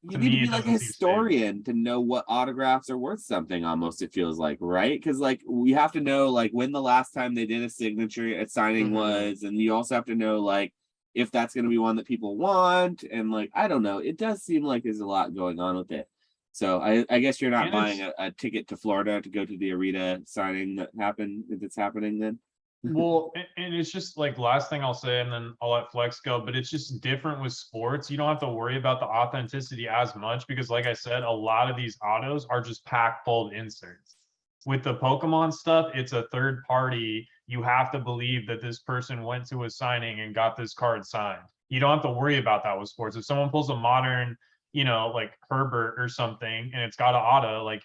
you need to be like a historian to know what autographs are worth something, almost, it feels like, right? Because like we have to know like when the last time they did a signature at signing was, and you also have to know like if that's going to be one that people want, and like I don't know, it does seem like there's a lot going on with it. So I guess you're not buying a ticket to Florida to go to the Arita signing that happened, if it's happening then. Well, and it's just like, last thing I'll say, and then I'll let Flex go, but it's just different with sports. You don't have to worry about the authenticity as much, because like I said, a lot of these autos are just pack pulled inserts. With the Pokemon stuff, it's a third party. You have to believe that this person went to a signing and got this card signed. You don't have to worry about that with sports. If someone pulls a modern, like Herbert or something, and it's got an auto, like,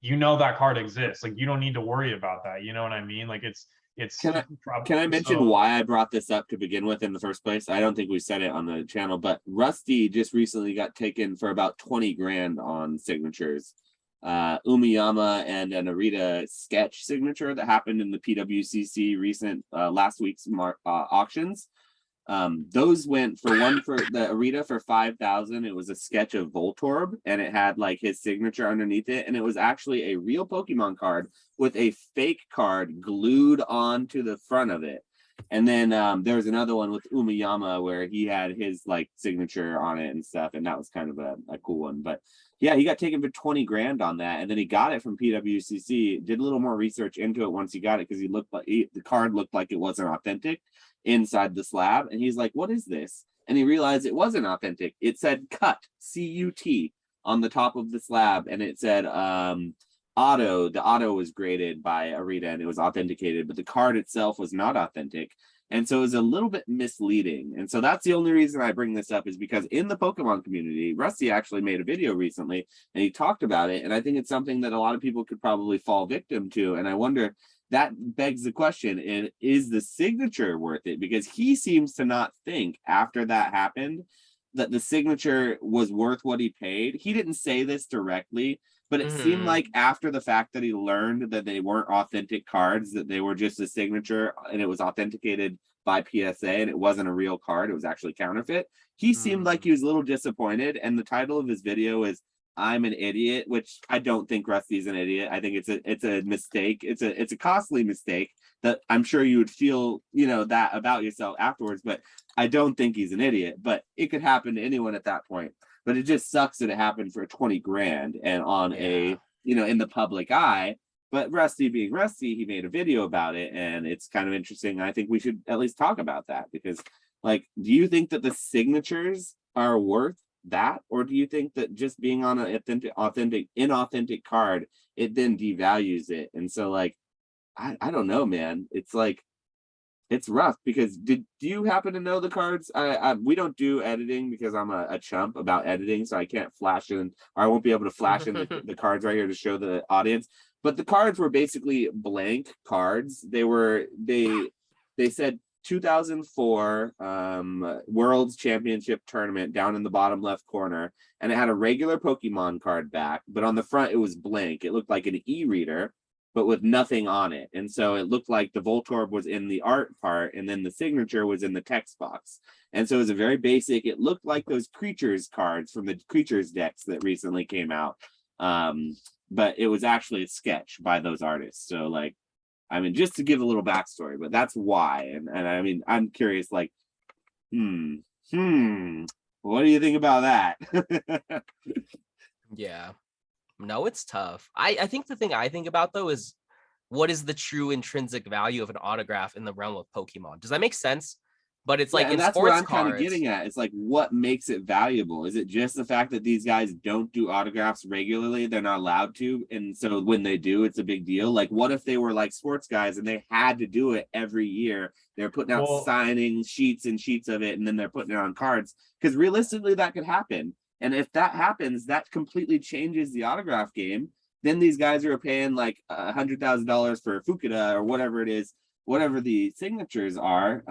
that card exists. Like, you don't need to worry about that. You know what I mean? Like, it's Can I mention why I brought this up to begin with in the first place? I don't think we said it on the channel, but Rusty just recently got taken for about 20 grand on signatures. Umiyama and an Arita sketch signature that happened in the PWCC recent last week's auctions. Those went for the Arita for 5,000. It was a sketch of Voltorb, and it had like his signature underneath it, and it was actually a real Pokemon card with a fake card glued onto the front of it. And then there was another one with Umiyama where he had his like signature on it and stuff, and that was kind of a cool one. But yeah, he got taken for 20 grand on that, and then he got it from PWCC. Did a little more research into it once he got it, because the card looked like it wasn't authentic inside the slab, and he's like, "What is this?" And he realized it wasn't authentic. It said "cut" CUT on the top of the slab, and it said auto. The auto was graded by Arita and it was authenticated, but the card itself was not authentic. And so it was a little bit misleading. And so that's the only reason I bring this up, is because in the Pokemon community, Rusty actually made a video recently and he talked about it. And I think it's something that a lot of people could probably fall victim to. And I wonder, that begs the question, is the signature worth it? Because he seems to not think after that happened that the signature was worth what he paid. He didn't say this directly, but it seemed like after the fact that he learned that they weren't authentic cards, that they were just a signature and it was authenticated by PSA and it wasn't a real card, it was actually counterfeit. He seemed like he was a little disappointed. And the title of his video is "I'm an idiot," which I don't think Rusty's an idiot. I think it's a mistake. It's a costly mistake that I'm sure you would feel, that about yourself afterwards, but I don't think he's an idiot. But it could happen to anyone at that point. But it just sucks that it happened for 20 grand and on in the public eye. But Rusty being Rusty, he made a video about it, and it's kind of interesting. I think we should at least talk about that, because like, do you think that the signatures are worth that, or do you think that just being on an inauthentic card, it then devalues it? And so like, I don't know, man. It's like, it's rough because do you happen to know the cards? We don't do editing because I'm a chump about editing, so I can't flash in, or I won't be able to flash in the cards right here to show the audience. But the cards were basically blank cards. They said 2004 World's Championship Tournament down in the bottom left corner, and it had a regular Pokemon card back, but on the front it was blank. It looked like an e-reader, but with nothing on it. And so it looked like the Voltorb was in the art part, and then the signature was in the text box. And so it was a very basic, it looked like those creatures cards from the creatures decks that recently came out. But it was actually a sketch by those artists. So like, I mean, just to give a little backstory, but that's why. And I mean, I'm curious, like, what do you think about that? Yeah. No, it's tough. I think the thing I think about though is what is the true intrinsic value of an autograph in the realm of Pokemon? Does that make sense? But it's like and in that's sports what I'm cards, kind of getting at. It's like, what makes it valuable? Is it just the fact that these guys don't do autographs regularly? They're not allowed to. And so when they do, it's a big deal. Like, what if they were like sports guys and they had to do it every year? They're putting out signing sheets and sheets of it, and then they're putting it on cards. Because realistically, that could happen. And if that happens, that completely changes the autograph game. Then these guys are paying like $100,000 for Fukuda or whatever it is, whatever the signatures are,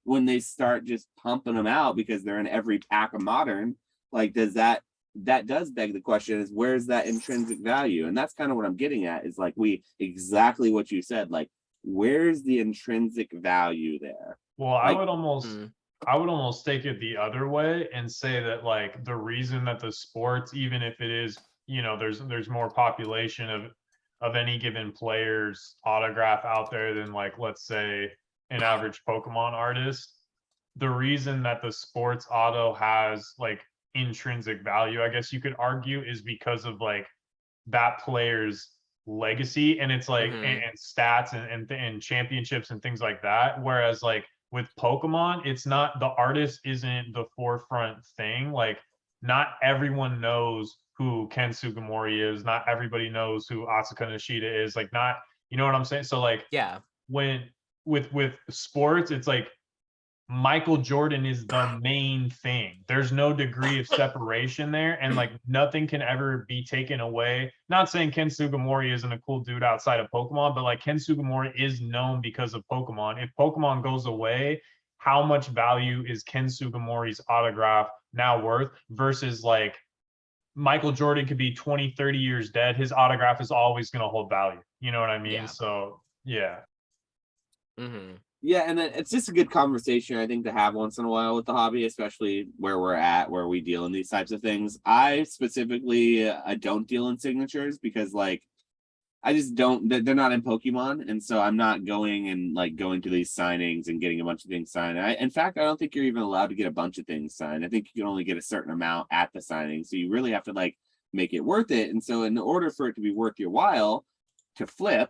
when they start just pumping them out because they're in every pack of Modern. Like, does that does beg the question, is where's that intrinsic value? And that's kind of what I'm getting at, is like, exactly what you said, like, where's the intrinsic value there? Well, like, I would almost take it the other way and say that like the reason that the sports, even if it is, you know, there's more population of any given player's autograph out there than like, let's say, an average Pokemon artist, the reason that the sports auto has like intrinsic value, I guess you could argue, is because of like that player's legacy, and it's like and stats and championships and things like that. Whereas like with Pokemon, it's not, the artist isn't the forefront thing. Like, not everyone knows who Ken Sugimori is. Not everybody knows who Asuka Nishida is. Like, not, you know what I'm saying? So like, yeah, when with sports, it's like Michael Jordan is the main thing. There's no degree of separation there, and like nothing can ever be taken away. Not saying Ken Sugimori isn't a cool dude outside of Pokemon, but like Ken Sugimori is known because of Pokemon. If Pokemon goes away, how much value is Ken Sugimori's autograph now worth versus like Michael Jordan could be 20, 30 years dead. His autograph is always going to hold value. You know what I mean? Yeah. So, yeah. Yeah, and it's just a good conversation, I think, to have once in a while with the hobby, especially where we're at, where we deal in these types of things. I specifically, I don't deal in signatures because, like, I just don't, they're not in Pokemon, and so I'm not going to these signings and getting a bunch of things signed. In fact, I don't think you're even allowed to get a bunch of things signed. I think you can only get a certain amount at the signing, so you really have to, like, make it worth it. And so in order for it to be worth your while to flip,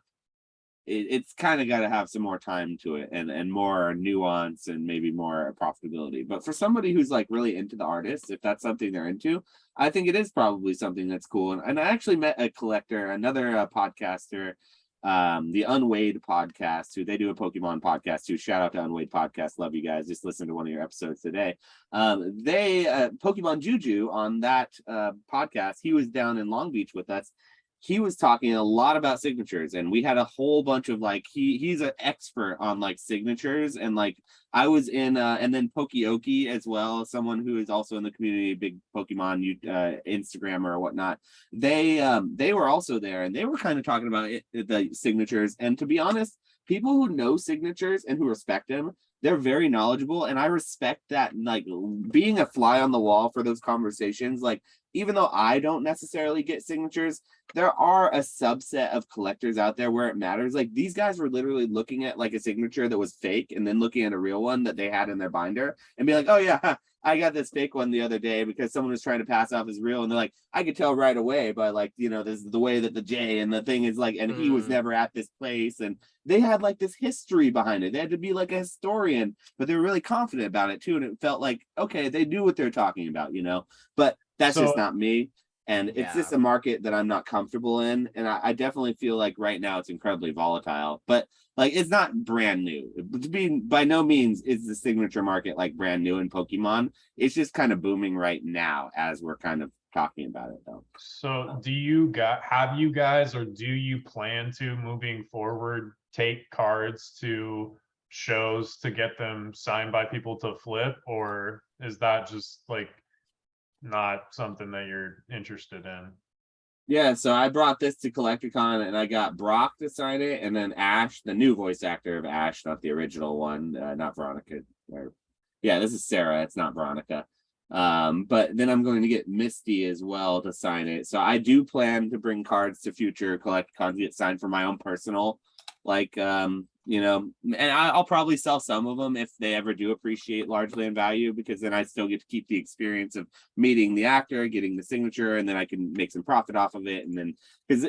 it's kind of got to have some more time to it and more nuance and maybe more profitability. But for somebody who's like really into the artist, if that's something they're into, I think it is probably something that's cool. And I actually met a collector, another podcaster, the Unweighed podcast, who they do a Pokemon podcast too. Shout out to Unweighed podcast. Love you guys. Just listen to one of your episodes today. Pokemon Juju on that podcast, he was down in Long Beach with us. He was talking a lot about signatures, and we had a whole bunch of like, he's an expert on like signatures, and like I was in and then Pokeoki as well, someone who is also in the community, big Pokemon Instagrammer or whatnot. They were also there, and they were kind of talking about the signatures. And to be honest, people who know signatures and who respect them, they're very knowledgeable, and I respect that. Like, being a fly on the wall for those conversations, like, even though I don't necessarily get signatures, there are a subset of collectors out there where it matters. Like these guys were literally looking at like a signature that was fake and then looking at a real one that they had in their binder and be like, oh yeah, I got this fake one the other day because someone was trying to pass off as real. And they're like, I could tell right away by like, you know, this is the way that the J and the thing is like, and he was never at this place. And they had like this history behind it. They had to be like a historian, but they were really confident about it too. And it felt like, okay, they knew what they're talking about, you know, but that's just not me. And it's just a market that I'm not comfortable in. And I definitely feel like right now it's incredibly volatile, but like it's not brand new. To be by no means is the signature market like brand new in Pokemon. It's just kind of booming right now as we're kind of talking about it though. So have you guys or do you plan to moving forward take cards to shows to get them signed by people to flip, or is that just like not something that you're interested in? Yeah, so I brought this to Collecticon and I got Brock to sign it, and then Ash, the new voice actor of Ash, not the original one, not Veronica. Yeah, this is Sarah, it's not Veronica. But then I'm going to get Misty as well to sign it. So I do plan to bring cards to future Collecticons to get signed for my own personal, like you know, and I'll probably sell some of them if they ever do appreciate largely in value, because then I still get to keep the experience of meeting the actor, getting the signature, and then I can make some profit off of it. And then because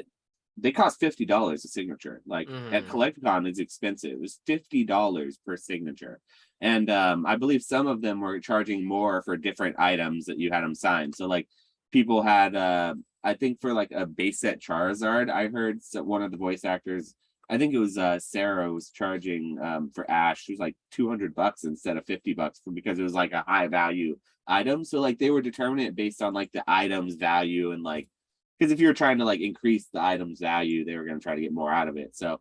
they cost $50 a signature, like at Collecticon it's expensive. It was $50 per signature. And I believe some of them were charging more for different items that you had them signed. So like people had I think for like a base set Charizard, I heard one of the voice actors, I think it was Sarah, was charging for Ash. She was like $200 instead of $50 because it was like a high value item. So like they were determining it based on like the item's value, and like because if you were trying to like increase the item's value, they were going to try to get more out of it. So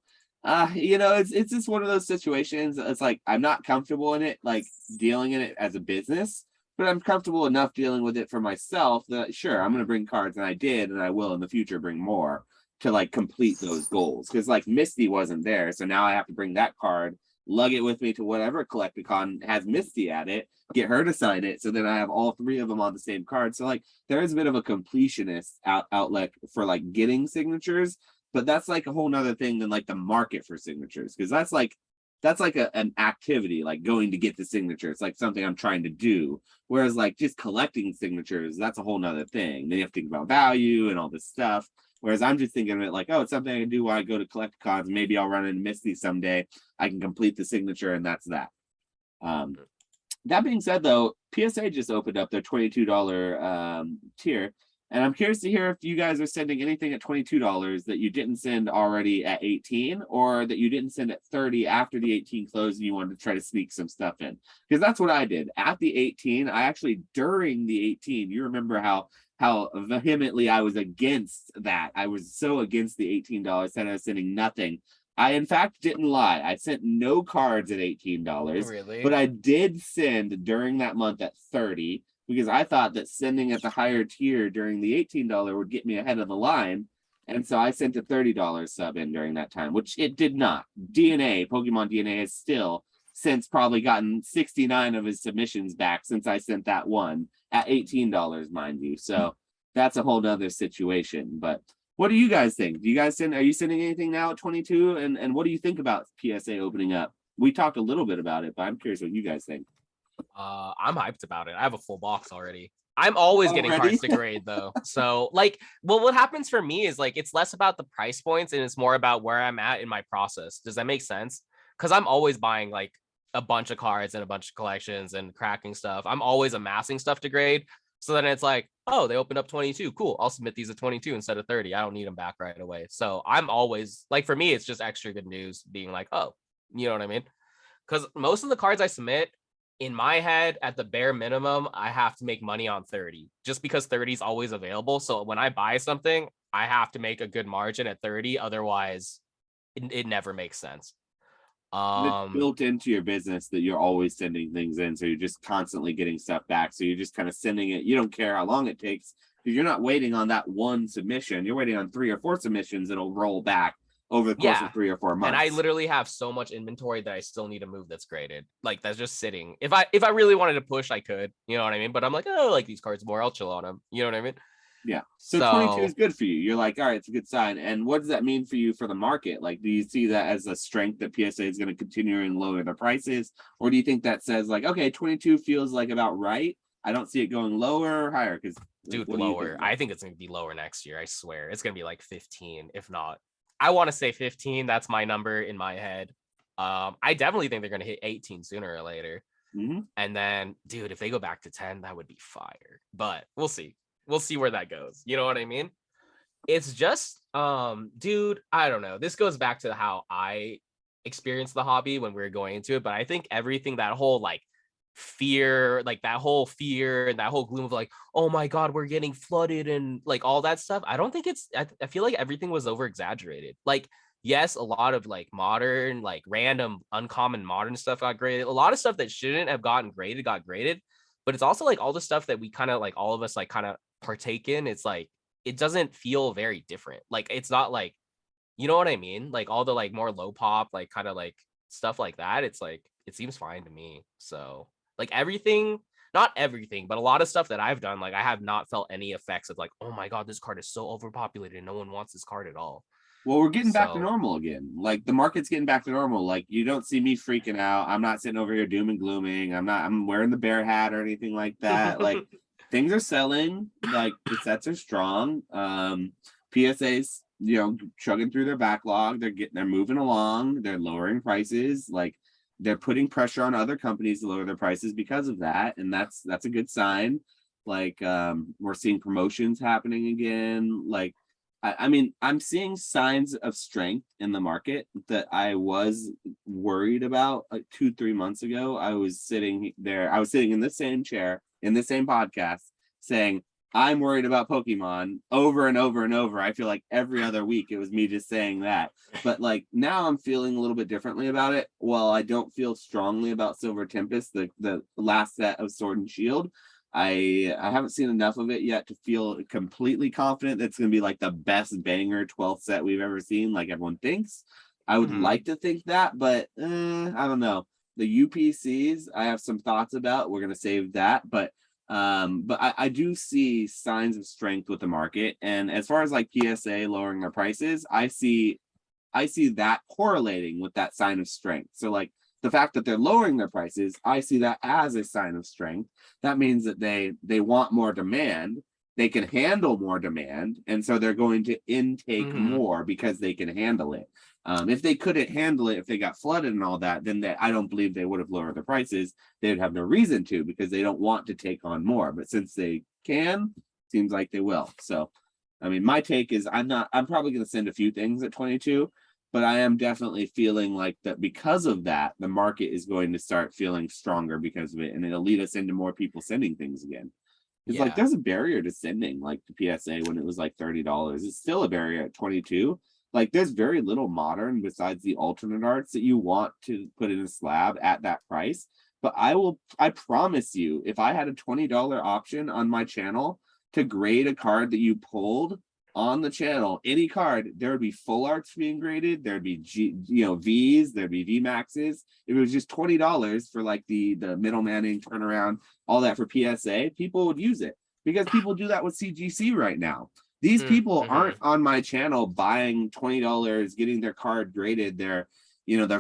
you know, it's just one of those situations. It's like I'm not comfortable in it, like dealing in it as a business, but I'm comfortable enough dealing with it for myself that sure, I'm going to bring cards, and I did, and I will in the future bring more to like complete those goals, because like Misty wasn't there, so now I have to bring that card, lug it with me to whatever Collecticon has Misty at it, get her to sign it, so then I have all three of them on the same card. So like there is a bit of a completionist outlet for like getting signatures, but that's like a whole nother thing than like the market for signatures, because that's like an activity, like going to get the signature. It's like something I'm trying to do, whereas like just collecting signatures, that's a whole nother thing. Then you have to think about value and all this stuff. Whereas I'm just thinking of it like, oh, it's something I can do while I go to Collecticons. Maybe I'll run into Misty someday. I can complete the signature, and that's that. That being said, though, PSA just opened up their $22 tier. And I'm curious to hear if you guys are sending anything at $22 that you didn't send already at 18, or that you didn't send at 30 after the 18 closed and you wanted to try to sneak some stuff in. Because that's what I did. At the 18, I actually, during the 18, you remember how vehemently I was against that. I was so against the $18, said I was sending nothing. I, in fact, didn't lie. I sent no cards at $18, Really? but I did send during that month at 30, because I thought that sending at the higher tier during the $18 would get me ahead of the line. And so I sent a $30 sub in during that time, which it did not. Pokemon DNA has still since probably gotten 69 of his submissions back since I sent that one at $18, mind you. So that's a whole nother situation. But what do you guys think? Do you guys are you sending anything now at 22? And what do you think about PSA opening up? We talked a little bit about it, but I'm curious what you guys think. I'm hyped about it. I have a full box already. I'm always getting cards to grade though. So like, well, what happens for me is like, it's less about the price points and it's more about where I'm at in my process. Does that make sense? Because I'm always buying like a bunch of cards and a bunch of collections and cracking stuff. I'm always amassing stuff to grade. So then it's like, oh, they opened up 22. Cool. I'll submit these at 22 instead of 30. I don't need them back right away. So I'm always like, for me, it's just extra good news being like, oh, you know what I mean? Because most of the cards I submit, in my head, at the bare minimum, I have to make money on 30 just because 30 is always available. So when I buy something, I have to make a good margin at 30. Otherwise, it never makes sense. It's built into your business that you're always sending things in. So you're just constantly getting stuff back. So you're just kind of sending it. You don't care how long it takes, because you're not waiting on that one submission. You're waiting on 3 or 4 submissions that'll roll back over the course of 3 or 4 months. And I literally have so much inventory that I still need to move that's graded. Like that's just sitting. If I really wanted to push, I could, you know what I mean? But I'm like, oh, I like these cards more. I'll chill on them. You know what I mean? Yeah. So 22 is good for you. You're like, all right, it's a good sign. And what does that mean for you for the market? Like, do you see that as a strength that PSA is going to continue and lower their prices? Or do you think that says like, okay, 22 feels like about right. I don't see it going lower or higher? Because dude, lower. I think it's going to be lower next year. I swear. It's going to be like 15, if not. I want to say 15. That's my number in my head. I definitely think they're going to hit 18 sooner or later. And then, dude, if they go back to 10, that would be fire. But we'll see. We'll see where that goes. You know what I mean? It's just, dude, I don't know. This goes back to how I experienced the hobby when we were going into it. But I think everything, that whole like fear, like that whole fear and that whole gloom of like, oh my God, we're getting flooded and like all that stuff. I don't think I feel like everything was over exaggerated. Like, yes, a lot of like modern, like random, uncommon modern stuff got graded. A lot of stuff that shouldn't have gotten graded got graded. But it's also like all the stuff that we kind of like, all of us like kind of partake in. It's like, it doesn't feel very different. Like, it's not like, you know what I mean? Like all the like more low pop, like kind of like stuff like that. It's like, it seems fine to me. So like everything, not everything, but a lot of stuff that I've done, like I have not felt any effects of like, oh my God, this card is so overpopulated. No one wants this card at all. Well, we're getting back to normal again. Like the market's getting back to normal. Like you don't see me freaking out. I'm not sitting over here doom and glooming. I'm wearing the bear hat or anything like that. Like things are selling. Like the sets are strong. PSA's, chugging through their backlog. They're moving along. They're lowering prices. Like they're putting pressure on other companies to lower their prices because of that. And that's a good sign. Like we're seeing promotions happening again. Like, I mean, I'm seeing signs of strength in the market that I was worried about like 2-3 months ago. I was sitting in the same chair in the same podcast saying, I'm worried about Pokemon over and over and over. I feel like every other week it was me just saying that. But like now I'm feeling a little bit differently about it. While I don't feel strongly about Silver Tempest, the last set of Sword and Shield, I haven't seen enough of it yet to feel completely confident that's going to be like the best banger 12th set we've ever seen, like everyone thinks. I would like to think that, but I don't know. The UPCs, I have some thoughts about. We're going to save that, but I do see signs of strength with the market. And as far as like PSA lowering their prices, I see that correlating with that sign of strength. So like the fact that they're lowering their prices, I see that as a sign of strength. That means that they want more demand, they can handle more demand, and so they're going to intake more because they can handle it. If they couldn't handle it, if they got flooded and all that, then I don't believe they would have lowered their prices. They would have no reason to because they don't want to take on more. But since they can, seems like they will. So, I mean, my take is I'm probably going to send a few things at 22. But I am definitely feeling like that because of that, the market is going to start feeling stronger because of it. And it'll lead us into more people sending things again. It's like there's a barrier to sending like the PSA when it was like $30. It's still a barrier at 22. Like there's very little modern besides the alternate arts that you want to put in a slab at that price. But I promise you, if I had a $20 option on my channel to grade a card that you pulled on the channel, any card, there would be full arts being graded, there'd be V's, there'd be V maxes. If it was just $20 for like the middlemaning turnaround, all that for PSA, people would use it because people do that with CGC right now. These people aren't on my channel buying $20, getting their card graded, their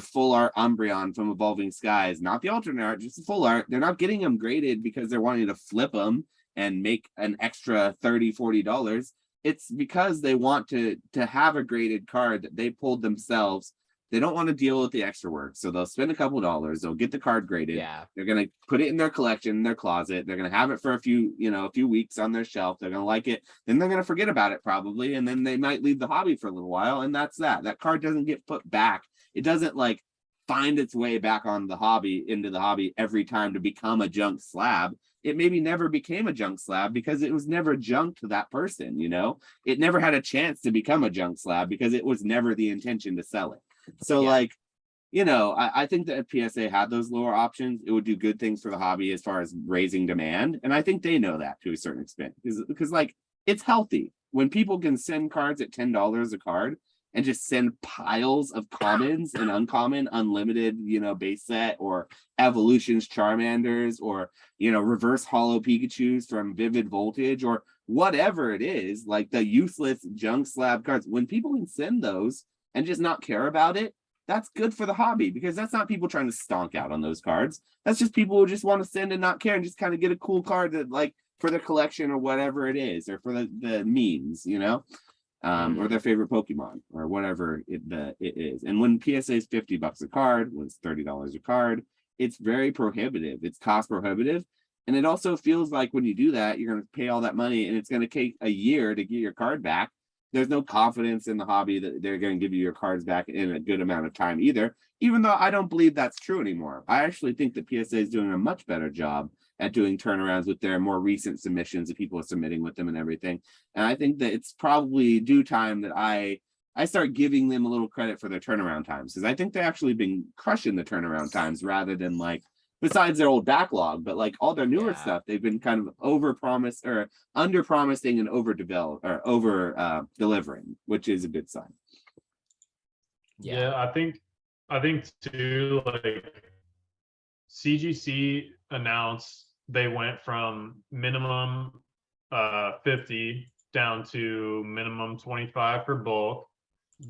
full art Umbreon from Evolving Skies, not the alternate art, just the full art. They're not getting them graded because they're wanting to flip them and make an extra $30-$40. It's because they want to have a graded card that they pulled themselves. They don't want to deal with the extra work. So they'll spend a couple dollars. They'll get the card graded. Yeah. They're going to put it in their collection, in their closet. They're going to have it for a few weeks on their shelf. They're going to like it. Then they're going to forget about it probably. And then they might leave the hobby for a little while. And that's that. That card doesn't get put back. It doesn't like find its way back on the hobby, into the hobby every time to become a junk slab. It maybe never became a junk slab because it was never junk to that person, It never had a chance to become a junk slab because it was never the intention to sell it. So I think that if PSA had those lower options, it would do good things for the hobby as far as raising demand. And I think they know that to a certain extent because like it's healthy when people can send cards at $10 a card and just send piles of commons and uncommon, unlimited, base set, or evolutions Charmanders, or, reverse holo Pikachus from Vivid Voltage, or whatever it is, like the useless junk slab cards. When people can send those and just not care about it, that's good for the hobby, because that's not people trying to stonk out on those cards. That's just people who just want to send and not care and just kind of get a cool card that, like, for their collection or whatever it is, or for the memes, or their favorite Pokemon or whatever it is. And when PSA is $50 a card, when it's $30 a card, it's very prohibitive. It's cost prohibitive. And it also feels like when you do that, you're going to pay all that money and it's going to take a year to get your card back. There's no confidence in the hobby that they're going to give you your cards back in a good amount of time either, even though I don't believe that's true anymore. I actually think that PSA is doing a much better job at doing turnarounds with their more recent submissions that people are submitting with them and everything. And I think that it's probably due time that I start giving them a little credit for their turnaround times, because I think they've actually been crushing the turnaround times, rather than, like, besides their old backlog, but like all their newer stuff, they've been kind of over promising and over delivering, which is a good sign. Yeah, I think too, like, CGC announced they went from minimum 50 down to minimum 25 for bulk.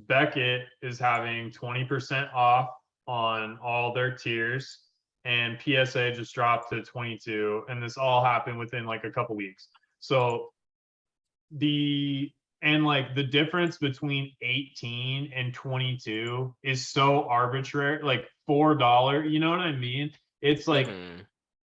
Beckett is having 20% off on all their tiers, and PSA just dropped to 22, and this all happened within like a couple weeks. So the difference between 18 and 22 is so arbitrary, like $4, you know what I mean? It's like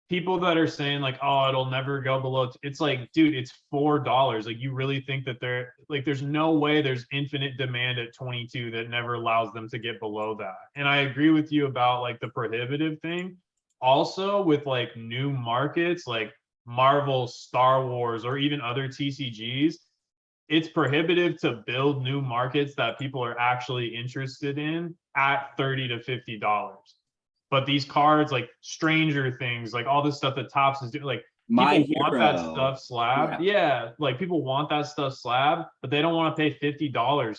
people that are saying like, oh, it'll never go below. It's like, dude, it's $4. Like, you really think that there's no way there's infinite demand at 22 that never allows them to get below that. And I agree with you about like the prohibitive thing. Also with like new markets like Marvel, Star Wars, or even other TCGs, it's prohibitive to build new markets that people are actually interested in at $30 to $50. But these cards like Stranger Things, like all this stuff that Topps is doing, like people want that stuff slab. Yeah, like people want that stuff slab, but they don't want to pay $50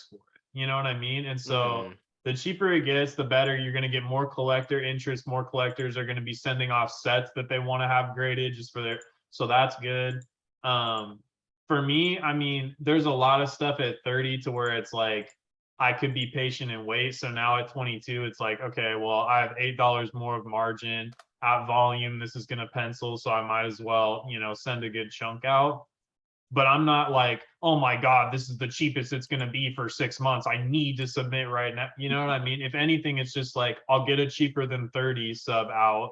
for it. You know what I mean? And so the cheaper it gets, the better. You're going to get more collector interest. More collectors are going to be sending off sets that they want to have graded just for their. So that's good. For me, I mean, there's a lot of stuff at 30 to where it's like, I could be patient and wait. So now at 22, it's like, okay, well, I have $8 more of margin at volume. This is going to pencil. So I might as well, send a good chunk out. But I'm not like, oh my God, this is the cheapest it's going to be for 6 months. I need to submit right now. You know what I mean? If anything, it's just like, I'll get a cheaper than 30 sub out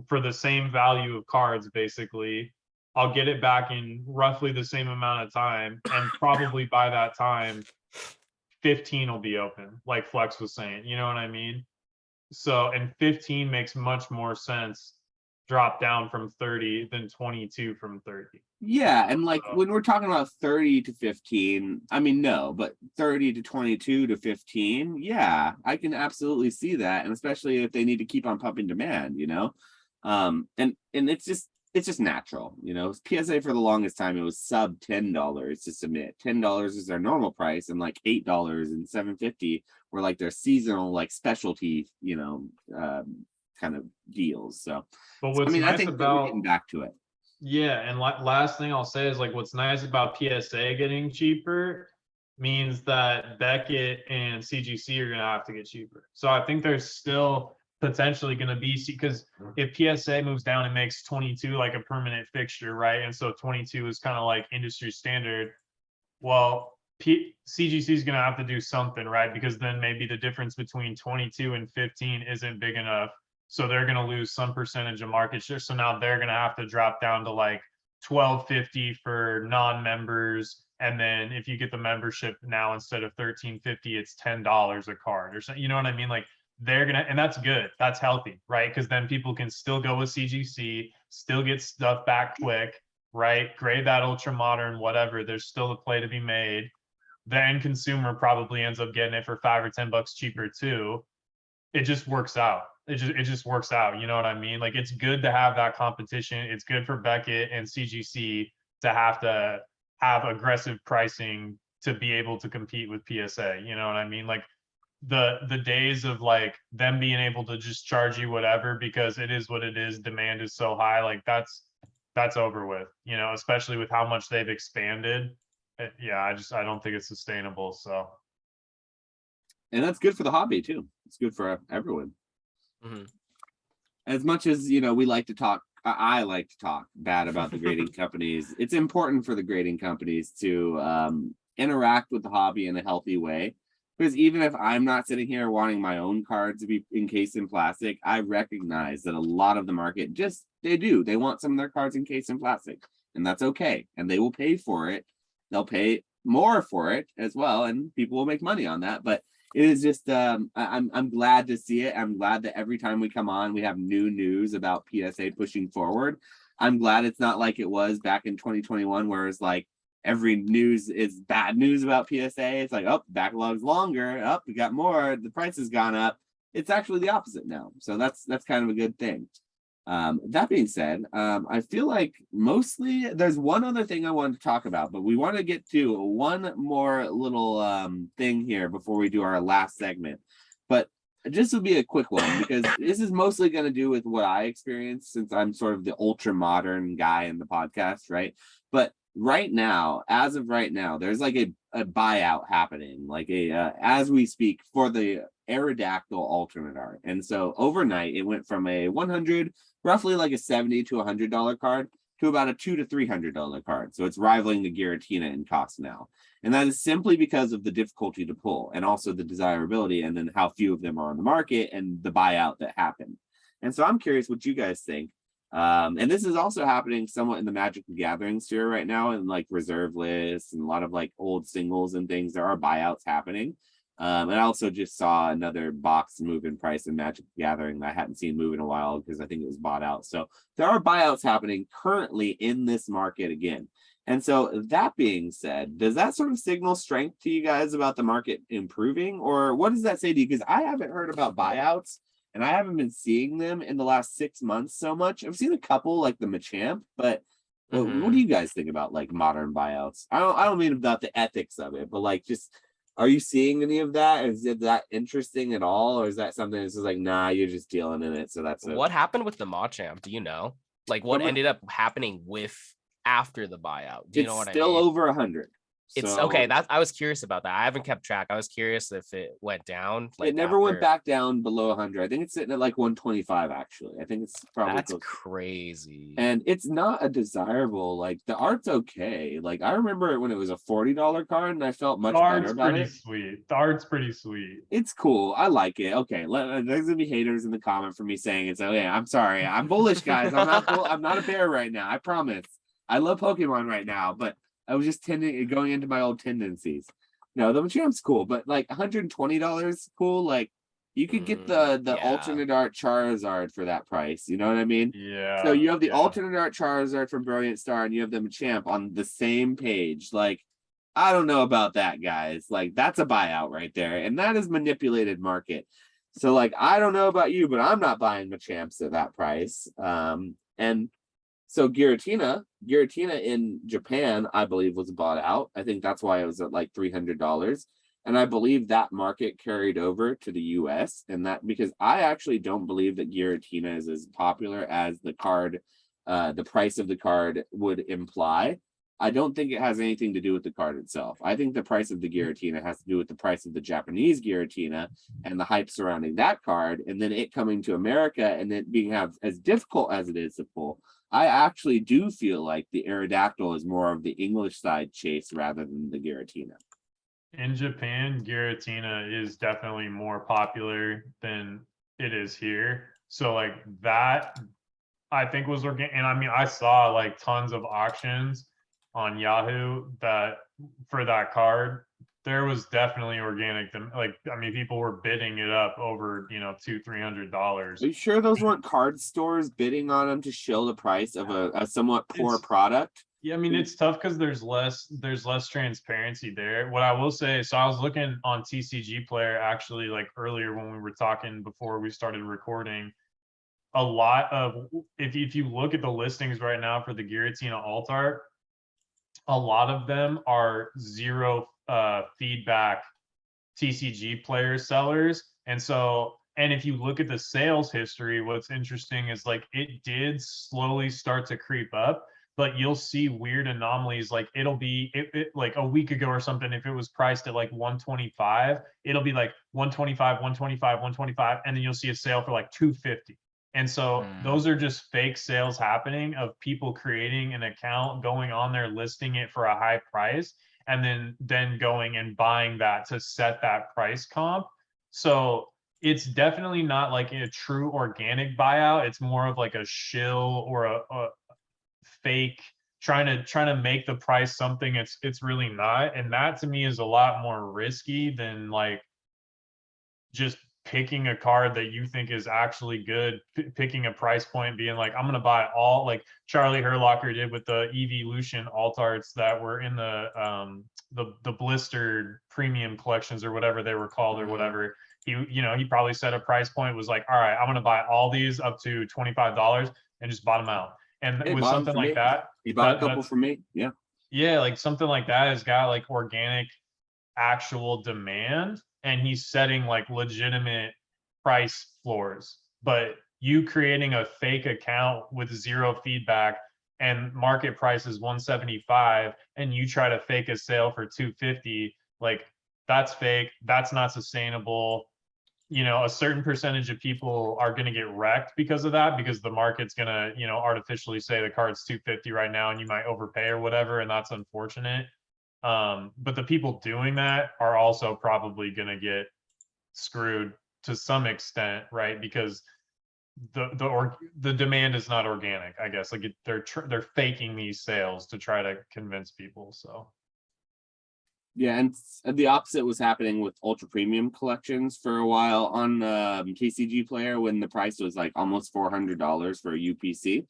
for the same value of cards, basically. I'll get it back in roughly the same amount of time. And probably by that time, 15 will be open, like Flex was saying, you know what I mean? So, and 15 makes much more sense drop down from 30 than 22 from 30. Yeah, and like when we're talking about 30 to 15, I mean, no, but 30 to 22 to 15, yeah, I can absolutely see that. And especially if they need to keep on pumping demand, and it's just natural, PSA for the longest time, it was sub $10 to submit. $10 is their normal price, and like $8 and $7.50 were like their seasonal, like specialty, kind of deals. So, but what's I nice think about we're getting back to it. Yeah, and last thing I'll say is like what's nice about PSA getting cheaper means that Beckett and CGC are gonna have to get cheaper. So I think there's still potentially going to be, because if PSA moves down and makes 22 like a permanent fixture, right? And so 22 is kind of like industry standard. Well, CGC is going to have to do something, right? Because then maybe the difference between 22 and 15 isn't big enough. So they're going to lose some percentage of market share. So now they're going to have to drop down to like $12.50 for non-members. And then if you get the membership now, instead of $13.50, it's $10 a card or something. You know what I mean? Like, they're gonna, and that's good, that's healthy, right? Because then people can still go with CGC, still get stuff back quick, right? Grade that ultra modern, whatever, there's still a play to be made. The end consumer probably ends up getting it for $5 or $10 cheaper too. It just works out. It just works out, you know what I mean? Like, it's good to have that competition. It's good for Beckett and CGC to have aggressive pricing to be able to compete with PSA. You know what I mean? Like the days of like them being able to just charge you whatever because it is what it is, demand is so high, like that's over with, you know, especially with how much they've expanded. Yeah, I don't think it's sustainable. So And that's good for the hobby too. It's good for everyone. Mhm. As much as, you know, we like to talk, I like to talk bad about the grading companies. It's important for the grading companies to interact with the hobby in a healthy way. Because even if I'm not sitting here wanting my own cards to be encased in plastic, I recognize that a lot of the market they want some of their cards encased in plastic, and that's okay. And they will pay for it. They'll pay more for it as well, and people will make money on that. But it is just I'm glad to see it. I'm glad that every time we come on, we have new news about PSA pushing forward. I'm glad it's not like it was back in 2021, where it's like every news is bad news about PSA. It's like, oh, backlog's longer. Oh, we got more. The price has gone up. It's actually the opposite now. So that's kind of a good thing. That being said, I feel like mostly there's one other thing I wanted to talk about, but we want to get to one more little thing here before we do our last segment. But this will be a quick one because this is mostly going to do with what I experienced since I'm sort of the ultra modern guy in the podcast, right? But right now, as of right now, there's like a buyout happening, like as we speak, for the Aerodactyl alternate art. And so overnight, it went from a 100, roughly like a $70 to $100 card, to about a $200 to $300 card. So it's rivaling the Giratina in cost now. And that is simply because of the difficulty to pull and also the desirability, and then how few of them are on the market and the buyout that happened. And so I'm curious what you guys think. And this is also happening somewhat in the Magic the Gathering sphere right now, and like reserve lists and a lot of like old singles and things. There are buyouts happening. And I also just saw another box move in price in Magic the Gathering that I hadn't seen move in a while because I think it was bought out. So there are buyouts happening currently in this market again. And so that being said, does that sort of signal strength to you guys about the market improving? Or what does that say to you? Because I haven't heard about buyouts, and I haven't been seeing them in the last 6 months so much. I've seen a couple like the Machamp, but what do you guys think about like modern buyouts? I don't mean about the ethics of it, but like just, are you seeing any of that? Is it that interesting at all? Or is that something that's just like, nah, you're just dealing in it, so that's it? What happened with the Machamp? Do you know? Like what ended up happening with after the buyout? Do you know what I mean? It's still over 100. It's So okay. I was curious about that. I haven't kept track. I was curious if it went down. Like it never went back down below 100. I think it's sitting at like 125 actually. I think it's probably that's close. crazy. And it's not a desirable, like the art's okay. Like I remember it when it was a $40 card and I felt much better about it. Sweet. The art's pretty sweet. It's cool. I like it. Okay, there's gonna be haters in the comment for me saying it's okay. I'm sorry. I'm bullish, guys. I'm not a bear right now. I promise. I love Pokemon right now, but I was just going into my old tendencies. No, the Machamp's cool, but like $120 cool. Like you could get the alternate art Charizard for that price. You know what I mean? Yeah. So you have the alternate art Charizard from Brilliant Star, and you have the Machamp on the same page. Like, I don't know about that, guys. Like, that's a buyout right there, and that is manipulated market. So, like, I don't know about you, but I'm not buying Machamps at that price. And so Giratina in Japan, I believe, was bought out. I think that's why it was at like $300. And I believe that market carried over to the US. And that because I actually don't believe that Giratina is as popular as the card, the price of the card would imply. I don't think it has anything to do with the card itself. I think the price of the Giratina has to do with the price of the Japanese Giratina and the hype surrounding that card, and then it coming to America and it being as difficult as it is to pull. I actually do feel like the Aerodactyl is more of the English side chase rather than the Giratina. In Japan, Giratina is definitely more popular than it is here. So like that, I think was organic. And I mean, I saw like tons of auctions on Yahoo that for that card. There was definitely organic. Like, I mean, people were bidding it up over, $200-300. Are you sure those weren't card stores bidding on them to show the price of a somewhat poor product? Yeah, I mean, it's tough because there's less transparency there. What I will say, so I was looking on TCG Player actually like earlier when we were talking before we started recording. A lot of if you look at the listings right now for the Giratina alt art, a lot of them are zero feedback TCG players, sellers. And so, and if you look at the sales history, what's interesting is like it did slowly start to creep up, but you'll see weird anomalies. Like it'll be like a week ago or something, if it was priced at like 125, it'll be like 125, 125, 125, and then you'll see a sale for like 250. And so those are just fake sales happening of people creating an account, going on there, listing it for a high price, and then going and buying that to set that price comp. So it's definitely not like a true organic buyout. It's more of like a shill or a fake trying to make the price something it's really not. And that to me is a lot more risky than like just picking a card that you think is actually good, picking a price point, being like, I'm going to buy all, like Charlie Herlocker did with the evolution alt arts that were in the blistered premium collections or whatever they were called or whatever. He probably set a price point, was like, all right, I'm going to buy all these up to $25 and just bottom out. And with something like that, he bought a couple for me. Yeah, like something like that has got like organic actual demand, and he's setting like legitimate price floors. But you creating a fake account with zero feedback and market price is 175 and you try to fake a sale for 250, like that's fake, that's not sustainable. A certain percentage of people are going to get wrecked because of that, because the market's going to, artificially say the card's 250 right now and you might overpay or whatever, and that's unfortunate. But the people doing that are also probably going to get screwed to some extent, right? Because the demand is not organic, I guess. Like they're faking these sales to try to convince people. So yeah, and the opposite was happening with ultra premium collections for a while on TCG Player, when the price was like almost $400 for a UPC.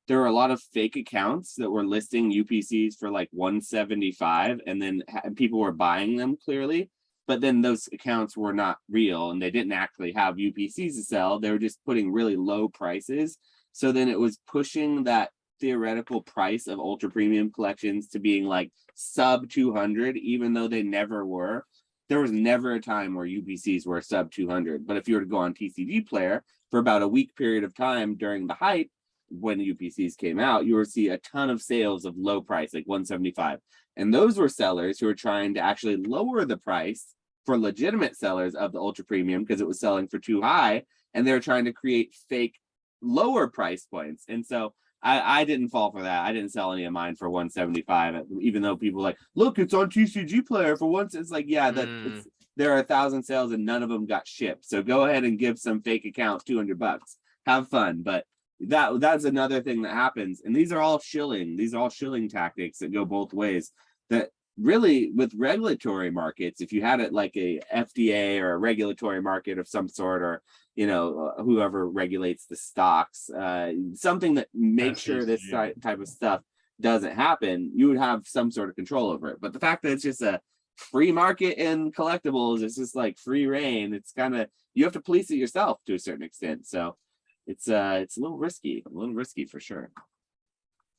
There were a lot of fake accounts that were listing UPCs for like 175, and then people were buying them clearly, but then those accounts were not real and they didn't actually have UPCs to sell. They were just putting really low prices. So then it was pushing that theoretical price of ultra premium collections to being like sub 200, even though they never were. There was never a time where UPCs were sub 200. But if you were to go on TCG Player for about a week period of time during the hype, when UPCs came out, you would see a ton of sales of low price, like 175. And those were sellers who were trying to actually lower the price for legitimate sellers of the ultra premium because it was selling for too high. And they're trying to create fake lower price points. And so I didn't fall for that. I didn't sell any of mine for 175, even though people were like, look, it's on TCG Player for once. It's like, yeah, there are 1,000 sales and none of them got shipped. So go ahead and give some fake account $200. Have fun. But that's another thing that happens. And these are all shilling. These are all shilling tactics that go both ways. That really, with regulatory markets, if you had it like a FDA or a regulatory market of some sort, or whoever regulates the stocks, something that makes sure this type of stuff doesn't happen, you would have some sort of control over it. But the fact that it's just a free market in collectibles, it's just like free reign. It's kind of, you have to police it yourself to a certain extent. So it's a little risky for sure.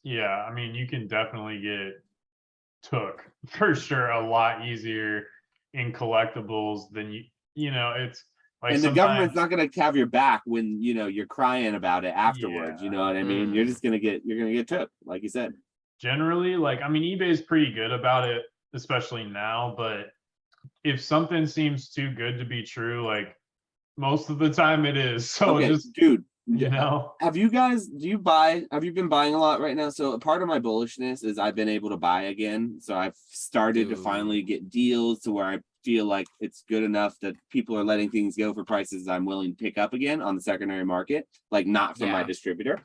Yeah, I mean, you can definitely get took for sure a lot easier in collectibles than it's like, and the government's not going to have your back when you're crying about it afterwards. You know what I mean? You're gonna get took, like you said. Generally, like, I mean, eBay's pretty good about it, especially now, but if something seems too good to be true, like most of the time it is. So okay, just dude, have you been buying a lot right now? So part of my bullishness is I've been able to buy again. So I've started to finally get deals to where I feel like it's good enough that people are letting things go for prices I'm willing to pick up again on the secondary market, like not from my distributor.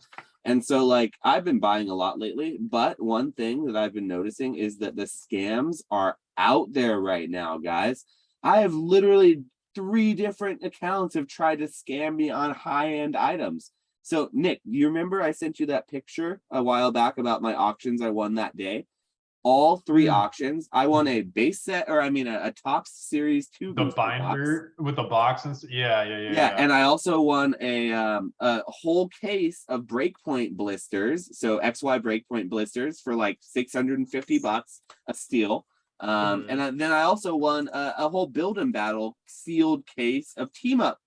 And so like I've been buying a lot lately, but one thing that I've been noticing is that the scams are out there right now, guys. I have literally 3 different accounts have tried to scam me on high-end items. So Nick, do you remember I sent you that picture a while back about my auctions I won that day? All 3 auctions, I won a base set, or I mean a Topps Series 2 the binder box with the box and yeah. And I also won a whole case of breakpoint blisters, so XY breakpoint blisters for like $650 a steal. Then I also won a whole build and battle sealed case of team up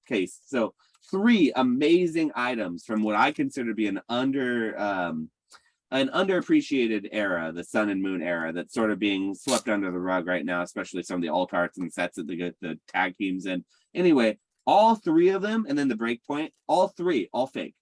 case. So 3 amazing items from what I consider to be an underappreciated era, the Sun and Moon era, that's sort of being swept under the rug right now, especially some of the alt arts and sets that the tag teams in. Anyway, all 3 of them, and then the breakpoint, all 3, all fake.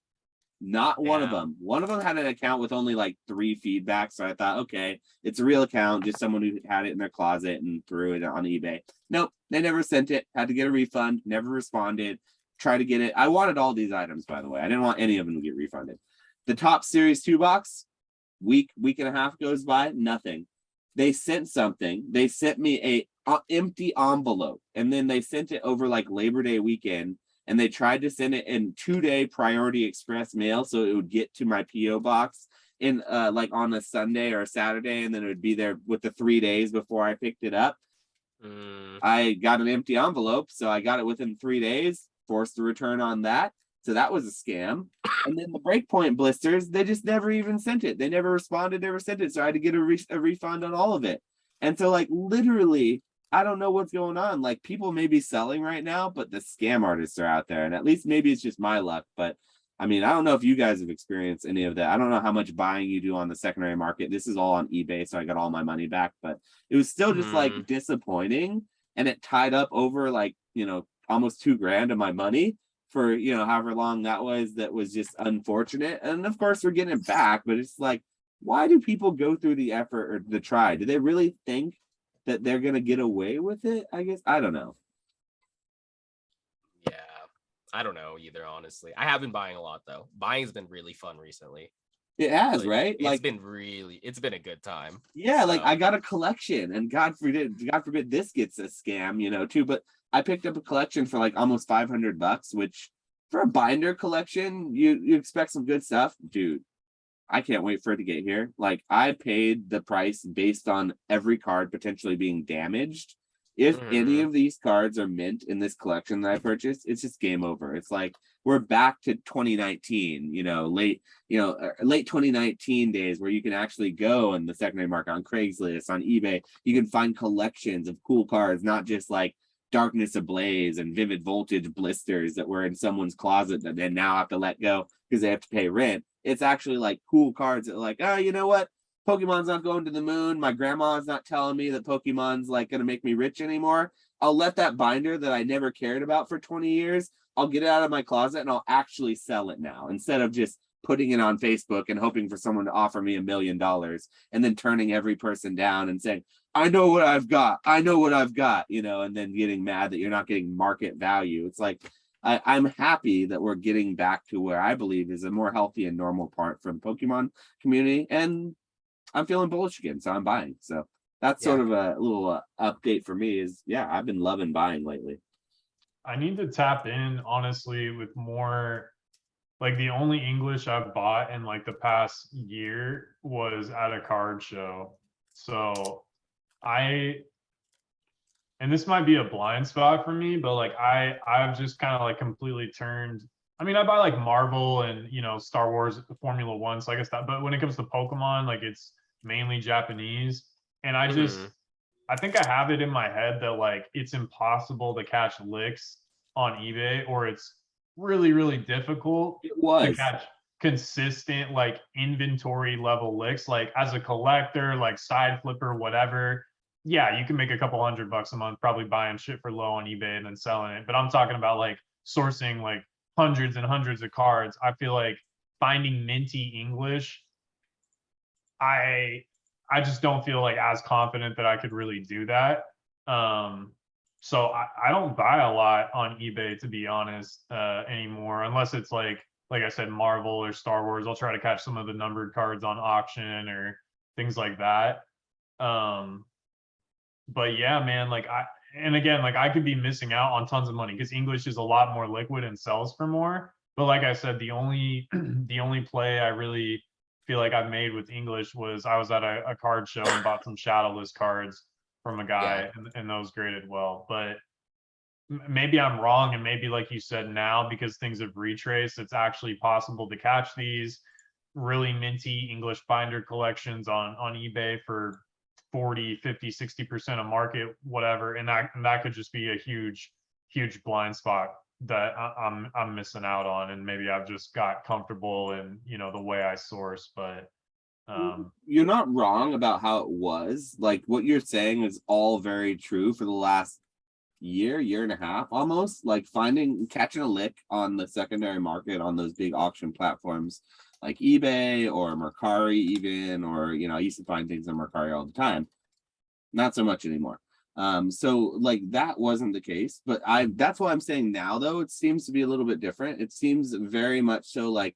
Not one of them. One of them had an account with only like 3 feedbacks. So I thought, okay, it's a real account, just someone who had it in their closet and threw it on eBay. Nope, they never sent it. Had to get a refund, never responded. Try to get it. I wanted all these items, by the way. I didn't want any of them to get refunded. The top series 2 box, week and a half goes by, nothing. They sent something. They sent me a empty envelope, and then they sent it over like Labor Day weekend. And they tried to send it in 2-day priority express mail, so it would get to my PO box in like on a Sunday or a Saturday, and then it would be there with the 3 days before I picked it up. I got an empty envelope, so I got it within 3 days, forced to return on that. So that was a scam. And then the breakpoint blisters, they just never even sent it. They never responded, never sent it. So I had to get a refund on all of it. And so like literally, I don't know what's going on. Like people may be selling right now, but the scam artists are out there. And at least maybe it's just my luck. But I mean, I don't know if you guys have experienced any of that. I don't know how much buying you do on the secondary market. This is all on eBay, so I got all my money back. But it was still just like disappointing. And it tied up over like, almost $2,000 of my money for, however long that was just unfortunate. And of course we're getting it back, but it's like, why do people go through the effort or the try? Do they really think that they're going to get away with it? I guess. I don't know. Yeah, I don't know either, honestly. I have been buying a lot, though. Buying's been really fun recently. It has, right? It's been a good time. Yeah, like I got a collection, and God forbid this gets a scam, too. But I picked up a collection for like almost $500, which for a binder collection, you expect some good stuff, dude. I can't wait for it to get here. Like I paid the price based on every card potentially being damaged. If any of these cards are mint in this collection that I purchased, it's just game over. It's like we're back to 2019, late 2019 days where you can actually go in the secondary market on Craigslist, on eBay. You can find collections of cool cards, not just like Darkness Ablaze and Vivid Voltage blisters that were in someone's closet that they now have to let go because they have to pay rent. It's actually like cool cards that are like, oh, you know what? Pokemon's not going to the moon. My grandma's not telling me that Pokemon's like going to make me rich anymore. I'll let that binder that I never cared about for 20 years, I'll get it out of my closet and I'll actually sell it now instead of just putting it on Facebook and hoping for someone to offer me $1 million and then turning every person down and saying, I know what I've got, and then getting mad that you're not getting market value. It's like, I'm happy that we're getting back to where I believe is a more healthy and normal part from Pokemon community. And I'm feeling bullish again, so I'm buying. So that's sort of a little update for me is, I've been loving buying lately. I need to tap in, honestly, with more, like the only English I've bought in like the past year was at a card show. So and this might be a blind spot for me, but like I've just kind of like completely turned. I mean, I buy like Marvel and Star Wars, Formula One, so I guess that. But when it comes to Pokemon, like it's mainly Japanese, and I think I have it in my head that like it's impossible to catch licks on eBay, or it's really, really difficult to catch consistent like inventory level licks. Like as a collector, like side flipper, whatever. Yeah, you can make a couple $100 a month probably buying shit for low on eBay and then selling it. But I'm talking about like sourcing like hundreds and hundreds of cards. I feel like finding minty English, I just don't feel like as confident that I could really do that. So I don't buy a lot on eBay, to be honest, anymore, unless it's like I said, Marvel or Star Wars. I'll try to catch some of the numbered cards on auction or things like that. But yeah, man, like I could be missing out on tons of money because English is a lot more liquid and sells for more. But like I said, the only play I really feel like I've made with English was I was at a card show and bought some shadowless cards from a guy, and those graded well. But maybe I'm wrong, and maybe like you said, now because things have retraced, it's actually possible to catch these really minty English binder collections on eBay for 40, 50, 60% of market, whatever. And that could just be a huge blind spot that I'm missing out on. And maybe I've just got comfortable in, the way I source, but you're not wrong about how it was. Like what you're saying is all very true for the last year and a half almost. Like catching a lick on the secondary market on those big auction platforms like eBay or Mercari even, or I used to find things on Mercari all the time. Not so much anymore. So like that wasn't the case, but that's why I'm saying now though it seems to be a little bit different. It seems very much so like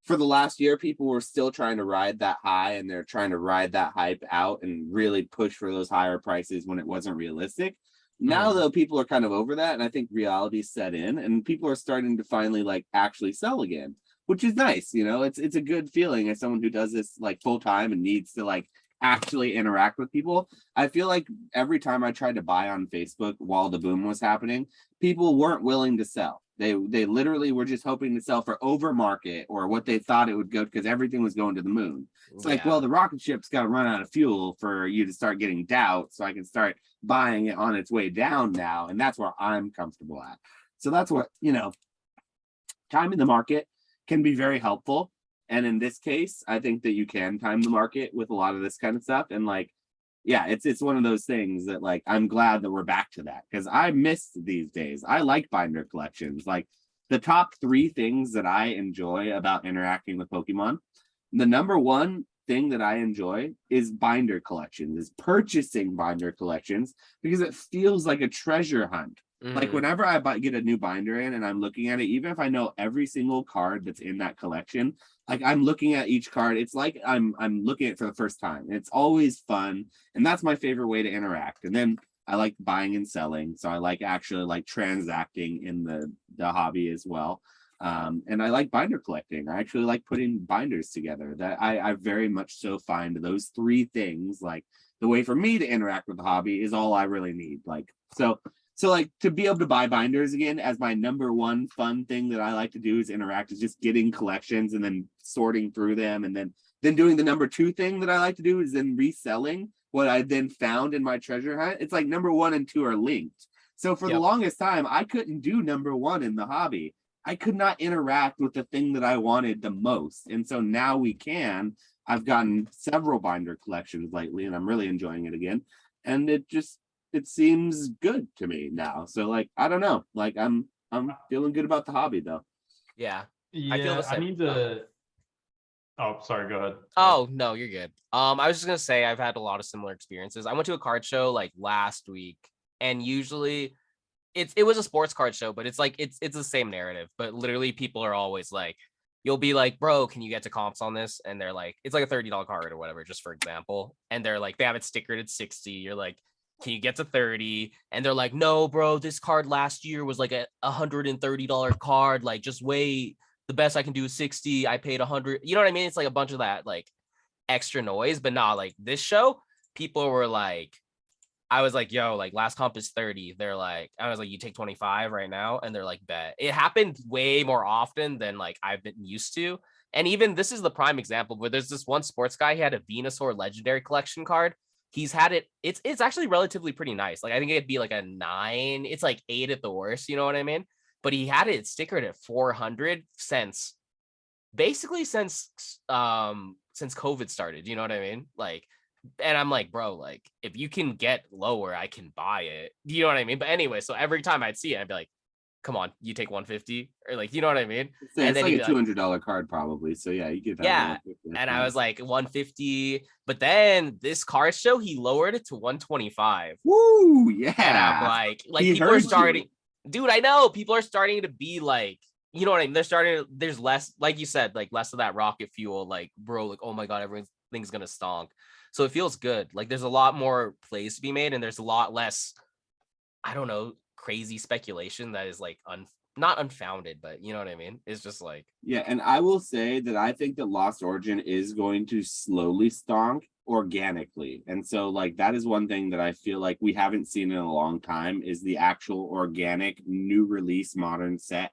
for the last year, people were still trying to ride that high, and they're trying to ride that hype out and really push for those higher prices when it wasn't realistic. Now, though, people are kind of over that, and I think reality set in, and people are starting to finally like actually sell again, which is nice. It's a good feeling as someone who does this like full time and needs to like actually interact with people. I feel like every time I tried to buy on Facebook while the boom was happening, people weren't willing to sell. They literally were just hoping to sell for over market or what they thought it would go, because everything was going to the moon. It's like, well, the rocket ship's got to run out of fuel for you to start getting doubt, so I can start buying it on its way down now. And that's where I'm comfortable at. So that's what, timing the market can be very helpful. And in this case, I think that you can time the market with a lot of this kind of stuff. And like, yeah, it's one of those things that like, I'm glad that we're back to that, because I miss these days. I like binder collections. Like the top 3 things that I enjoy about interacting with Pokemon, the number one thing that I enjoy is binder collections, is purchasing binder collections, because it feels like a treasure hunt. Like whenever I get a new binder in and I'm looking at it, even if I know every single card that's in that collection, like I'm looking at each card, it's like I'm looking at it for the first time. It's always fun, and that's my favorite way to interact. And then I like buying and selling, so I like actually like transacting in the hobby as well. And I like binder collecting. I actually like putting binders together. That I very much so find those 3 things, like the way for me to interact with the hobby, is all I really need. Like so like to be able to buy binders again as my number one fun thing that I like to do is interact, is just getting collections and then sorting through them, and then doing the number 2 thing that I like to do is then reselling what I then found in my treasure hunt. It's like number 1 and 2 are linked. So for the longest time, I couldn't do number 1 in the hobby. I could not interact with the thing that I wanted the most. And so now we can. I've gotten several binder collections lately, and I'm really enjoying it again. And it seems good to me now. So like, I don't know, like I'm feeling good about the hobby though. Yeah. I feel the same. I need to. Oh, sorry. Go ahead. Oh no, you're good. I was just gonna say I've had a lot of similar experiences. I went to a card show like last week, and usually it was a sports card show, but it's like it's the same narrative. But literally, people are always like, you'll be like, bro, can you get to comps on this? And they're like, it's like a $30 card or whatever, just for example. And they're like, they have it stickered at 60. You're like, can you get to 30? And they're like, no, bro, this card last year was like a $130 card. Like, just wait. The best I can do is 60. I paid 100. You know what I mean? It's like a bunch of that like extra noise. But nah, like this show, people were like, I was like, yo, like last comp is 30. They're like, I was like, you take 25 right now. And they're like, bet. It happened way more often than like I've been used to. And even this is the prime example where there's this one sports guy, he had a Venusaur legendary collection card. He's had it. It's actually relatively pretty nice. Like I think it'd be like a 9. It's like 8 at the worst. You know what I mean? But he had it stickered at 400 since COVID started. You know what I mean? Like, and I'm like, bro, like if you can get lower, I can buy it. You know what I mean? But anyway, so every time I'd see it, I'd be like, come on, you take 150 or like, you know what I mean? And it's like a $200 card probably. So yeah, you get that. Yeah. And I was like 150, but then this card show, he lowered it to 125. Woo, yeah. And I'm like people are starting, dude, I know people are starting to be like, you know what I mean? There's less, like you said, like less of that rocket fuel, like, bro, like, oh my God, everything's gonna stonk. So it feels good. Like there's a lot more plays to be made, and there's a lot less, I don't know, crazy speculation that is like not unfounded, but you know what I mean? It's just like, yeah. And I will say that I think that Lost Origin is going to slowly stonk organically. And so like that is one thing that I feel like we haven't seen in a long time, is the actual organic new release modern set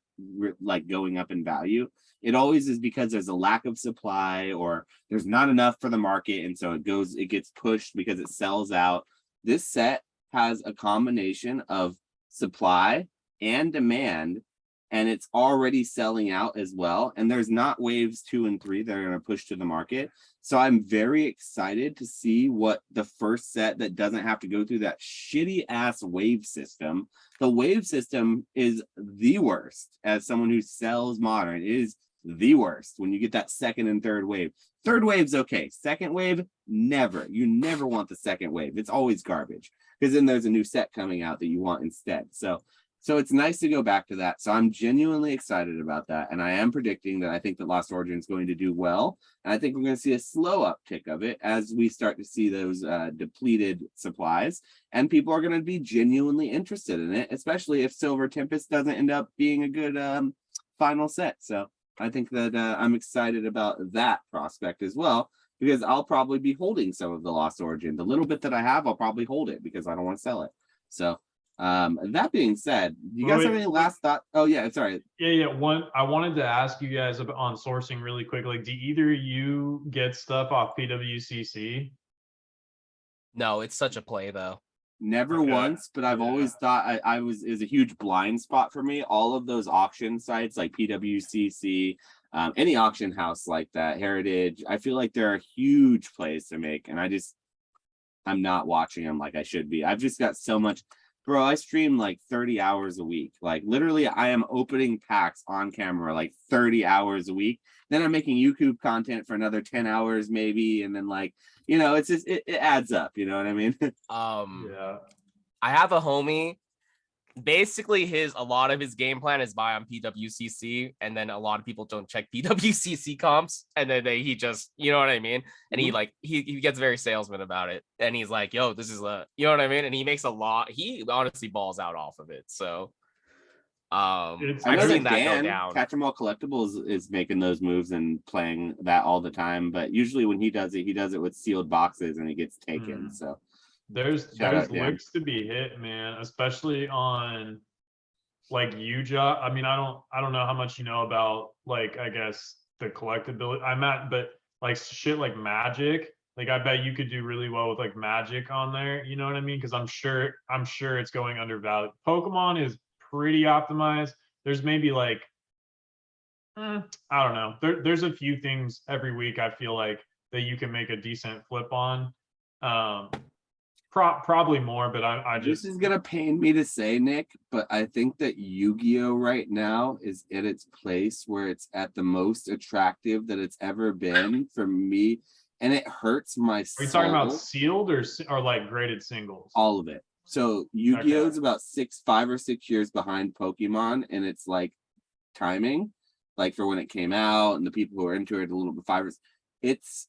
like going up in value. It always is because there's a lack of supply or there's not enough for the market, and so it gets pushed because it sells out. This set has a combination of supply and demand, and it's already selling out as well. And there's not waves 2 and 3 that are going to push to the market. So I'm very excited to see what the first set that doesn't have to go through that shitty ass wave system. The wave system is the worst. As someone who sells modern, it is the worst when you get that second and third wave. Third wave's okay. Second wave, never. You never want the second wave. It's always garbage because then there's a new set coming out that you want instead. So it's nice to go back to that. So I'm genuinely excited about that. And I am predicting that I think that Lost Origin is going to do well. And I think we're going to see a slow uptick of it as we start to see those depleted supplies. And people are going to be genuinely interested in it, especially if Silver Tempest doesn't end up being a good final set. So I think that I'm excited about that prospect as well, because I'll probably be holding some of the Lost Origin. The little bit that I have, I'll probably hold it because I don't want to sell it. So that being said, you guys have any last thought? Oh yeah, sorry. Yeah. One, I wanted to ask you guys on sourcing really quick. Like, do either of you get stuff off PWCC? No, it's such a play though. Never once, but I've always thought I was is a huge blind spot for me. All of those auction sites like PWCC, any auction house like that, Heritage, I feel like they're a huge place to make, and I'm not watching them like I should be. I've just got so much. Bro, I stream like 30 hours a week. Like literally I am opening packs on camera like 30 hours a week. Then I'm making YouTube content for another 10 hours maybe. And then like, it's just, it adds up. You know what I mean? Yeah. I have a homie. Basically, a lot of his game plan is buy on PWCC, and then a lot of people don't check PWCC comps, and then he just, you know what I mean? And he gets very salesman about it, and he's like, "Yo, this is you know what I mean?" And he makes a lot. He honestly balls out off of it. So, I I've know seen that that go Dan, down. Catch 'em All Collectibles is making those moves and playing that all the time. But usually when he does it with sealed boxes and it gets taken. So. There's licks to be hit, man, especially on like Yugioh. I mean, I don't know how much you know about, like, I guess the collectibility but like shit like Magic, like I bet you could do really well with like Magic on there, you know what I mean? Because I'm sure it's going undervalued. Pokemon is pretty optimized. There's maybe like I don't know. There's a few things every week I feel like that you can make a decent flip on. Probably more, but I just. This is gonna pain me to say, Nick, but I think that Yu-Gi-Oh right now is at its place where it's at the most attractive that it's ever been for me, and it hurts my soul. Are you talking about sealed or like graded singles? All of it. So Yu-Gi-Oh is about 5 or 6 years behind Pokemon, and it's like timing, like for when it came out and the people who are into it a little bit 5 years. It's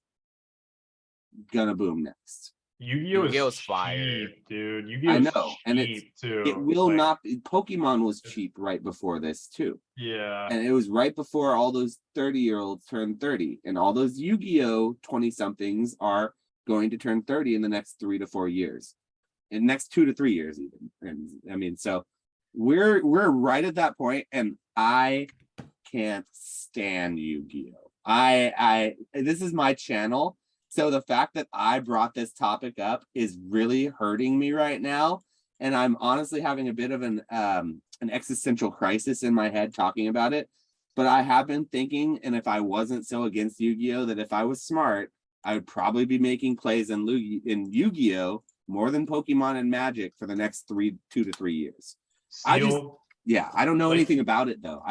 gonna boom next. Yu-Gi-Oh is fire, dude. Yu-Gi-Oh I know, and too. It will not be. Pokemon was cheap right before this too. Yeah, and it was right before all those 30-year-olds turned 30, and all those Yu-Gi-Oh 20-somethings are going to turn 30 in the next 3 to 4 years, in the next 2 to 3 years even. And I mean, so we're right at that point, and I can't stand Yu-Gi-Oh. I this is my channel. So the fact that I brought this topic up is really hurting me right now. And I'm honestly having a bit of an existential crisis in my head talking about it. But I have been thinking, and if I wasn't so against Yu-Gi-Oh, that if I was smart, I would probably be making plays in Yu-Gi-Oh more than Pokemon and Magic for the next 2 to 3 years. I don't know anything about it though.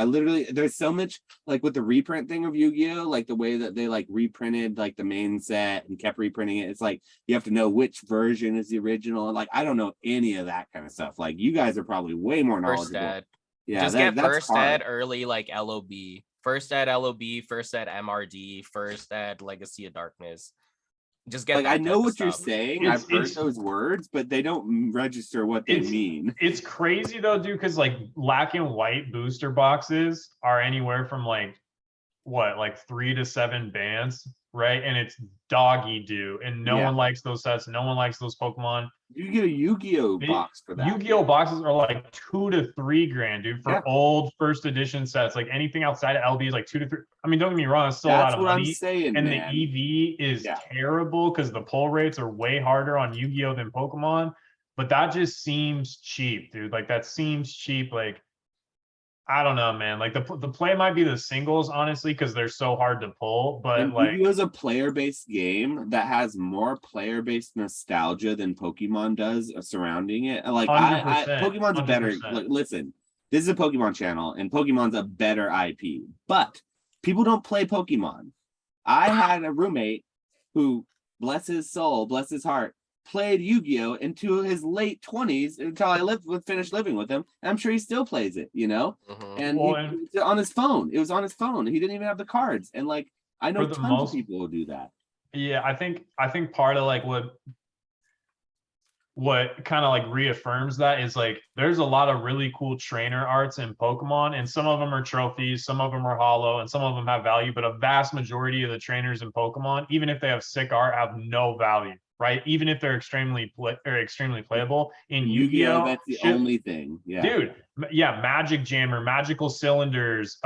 There's so much, like with the reprint thing of Yu-Gi-Oh, like the way that they like reprinted like the main set and kept reprinting it. It's like you have to know which version is the original. Like I don't know any of that kind of stuff. Like you guys are probably way more knowledgeable. First ed. Yeah, just get first ed early, like LOB. First ed LOB, first ed MRD, first ed Legacy of Darkness. Just get like I know what you're stuff. saying. I've heard those words, but they don't register what they mean. It's crazy though, dude, because like black and white booster boxes are anywhere from like 3 to 7 bands. right? And it's doggy do, and no Yeah. one likes those sets. No one likes those Pokemon. You get a Yu-Gi-Oh box for that. Yu-Gi-Oh boxes are like $2 to $3 grand, dude, for old first edition sets. Like anything outside of LB is like 2 to 3. I mean, don't get me wrong, it's still a lot That's of what I'm money. saying, And man. the EV is terrible because the pull rates are way harder on Yu-Gi-Oh than Pokemon. But that just seems cheap, dude. Like that seems cheap. Like I don't know, man. Like the play might be the singles, honestly, because they're so hard to pull. But And like, Yu-Gi-Oh is a player-based game that has more player-based nostalgia than Pokemon does surrounding it. Like 100%, Pokemon's better. 100%. Like, listen, this is a Pokemon channel, and Pokemon's a better IP. But people don't play Pokemon. I had a roommate who, bless his soul, bless his heart, played Yu-Gi-Oh into his late 20s until I finished living with him. And I'm sure he still plays it, you know? And on his phone. It was on his phone. He didn't even have the cards. And like I know tons of people who do that. Yeah, I think part of like what kind of like reaffirms that is like there's a lot of really cool trainer arts in Pokemon, and some of them are trophies, some of them are hollow, and some of them have value, but a vast majority of the trainers in Pokemon, even if they have sick art, have no value, right? Even if they're extremely playable. In Yu-Gi-Oh, that's the only thing. Yeah. Dude, yeah, magic jammer, magical cylinders,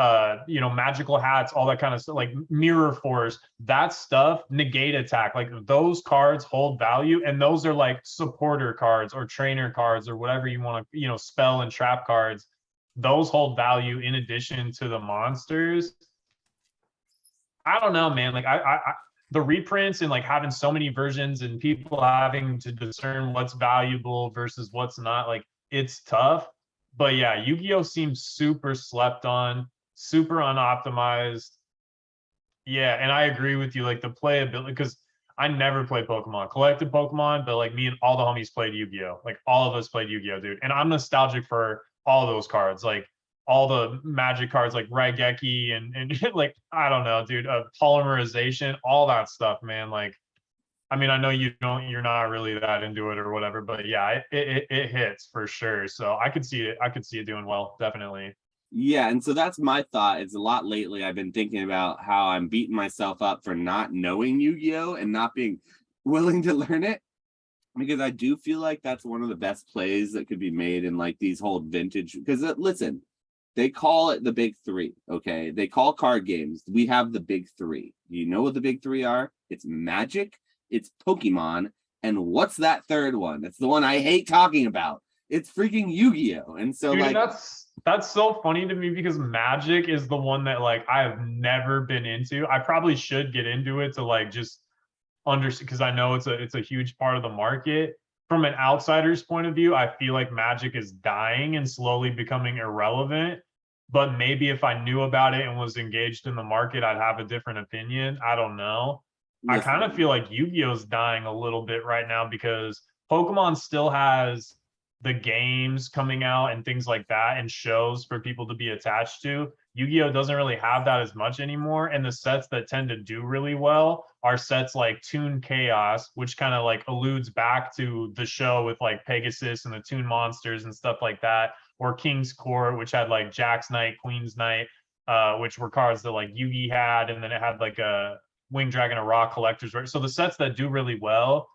you know, magical hats, all that kind of stuff, like mirror force, that stuff, negate attack, like those cards hold value, and those are like supporter cards or trainer cards or whatever you want to, you know, spell and trap cards. Those hold value in addition to the monsters. I don't know, man. Like the reprints and like having so many versions and people having to discern what's valuable versus what's not, like it's tough. But yeah, Yu-Gi-Oh seems super slept on, super unoptimized. Yeah, and I agree with you. Like the playability, because I never played Pokemon, collected Pokemon, but like me and all the homies played Yu-Gi-Oh. Like all of us played Yu-Gi-Oh, dude. And I'm nostalgic for all those cards, like all the magic cards, like Raigeki and like I don't know, dude, polymerization, all that stuff, man. Like I mean, I know you're not really that into it or whatever, but yeah, it hits for sure. So I could see it. I could see it doing well, definitely. Yeah, and so that's my thought. It's a lot lately. I've been thinking about how I'm beating myself up for not knowing Yu-Gi-Oh and not being willing to learn it, because I do feel like that's one of the best plays that could be made in like these whole vintage. Because listen, they call it the big three. Okay, they call card games. We have the big three. You know what the big three are? It's Magic, it's Pokemon, and what's that third one? That's the one I hate talking about. It's freaking Yu-Gi-Oh. And so Dude, like that's so funny to me because Magic is the one that like I have never been into. I probably should get into it to like just understand, because I know it's a huge part of the market. From an outsider's point of view, I feel like Magic is dying and slowly becoming irrelevant. But maybe if I knew about it and was engaged in the market, I'd have a different opinion. I don't know. I kind of feel like Yu-Gi-Oh's dying a little bit right now because Pokemon still has the games coming out and things like that and shows for people to be attached to. Yu-Gi-Oh doesn't really have that as much anymore. And the sets that tend to do really well are sets like Toon Chaos, which kind of like alludes back to the show with like Pegasus and the Toon monsters and stuff like that, or King's Court, which had like Jack's Knight, Queen's Knight, which were cards that like Yugi had, and then it had like a Winged Dragon, a Raw collector's, right? So the sets that do really well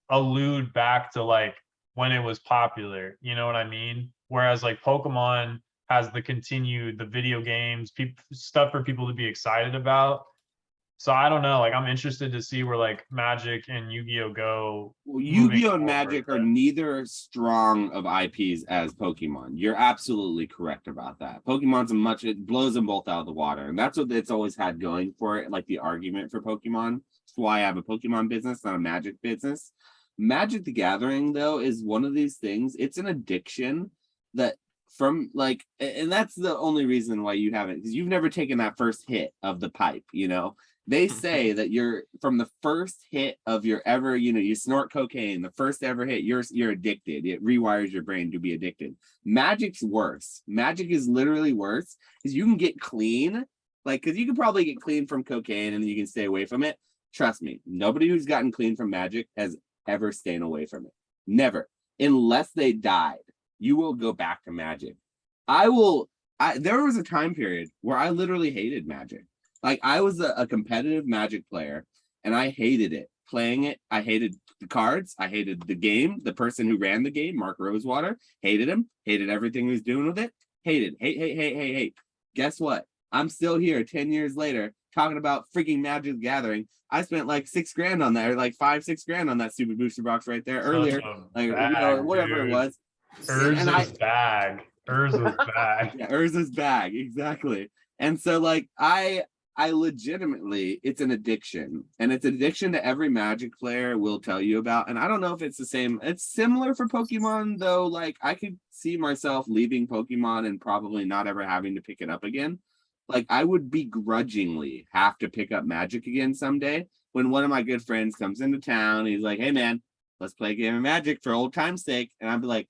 allude back to like when it was popular, you know what I mean? Whereas like Pokemon has the video games, stuff for people to be excited about. So I don't know, like I'm interested to see where like Magic and Yu-Gi-Oh go. Well, Yu-Gi-Oh and Magic are neither strong of IPs as Pokemon. You're absolutely correct about that. Pokemon's it blows them both out of the water. And that's what it's always had going for it, like the argument for Pokemon. That's why I have a Pokemon business, not a Magic business. Magic the Gathering, though, is one of these things. It's an addiction that from like, and that's the only reason why you haven't, because you've never taken that first hit of the pipe, you know? They say that you're from the first hit of your ever, you know, you snort cocaine, the first ever hit, you're addicted. It rewires your brain to be addicted. Magic's worse. Magic is literally worse because you can get clean, like, because you can probably get clean from cocaine and you can stay away from it. Trust me, nobody who's gotten clean from Magic has ever stayed away from it. Never. Unless they died, you will go back to Magic. There was a time period where I literally hated Magic. Like I was a competitive Magic player, and I hated it. Playing it, I hated the cards. I hated the game. The person who ran the game, Mark Rosewater, hated him. Hated everything he was doing with it. Hated, hate. Guess what? I'm still here 10 years later talking about freaking Magic the Gathering. I spent like $6,000 on that, or like $5-6 grand on that stupid booster box right there earlier, like bag, whatever it dude. was. Urza's bag. Urza's bag. Yeah, Urza's bag, exactly. And so like I legitimately, it's an addiction, and it's an addiction that every Magic player will tell you about. And I don't know if it's the same. It's similar for Pokemon though. Like I could see myself leaving Pokemon and probably not ever having to pick it up again. Like I would begrudgingly have to pick up Magic again someday when one of my good friends comes into town. He's like, "Hey man, let's play a game of Magic for old time's sake," and I'd be like,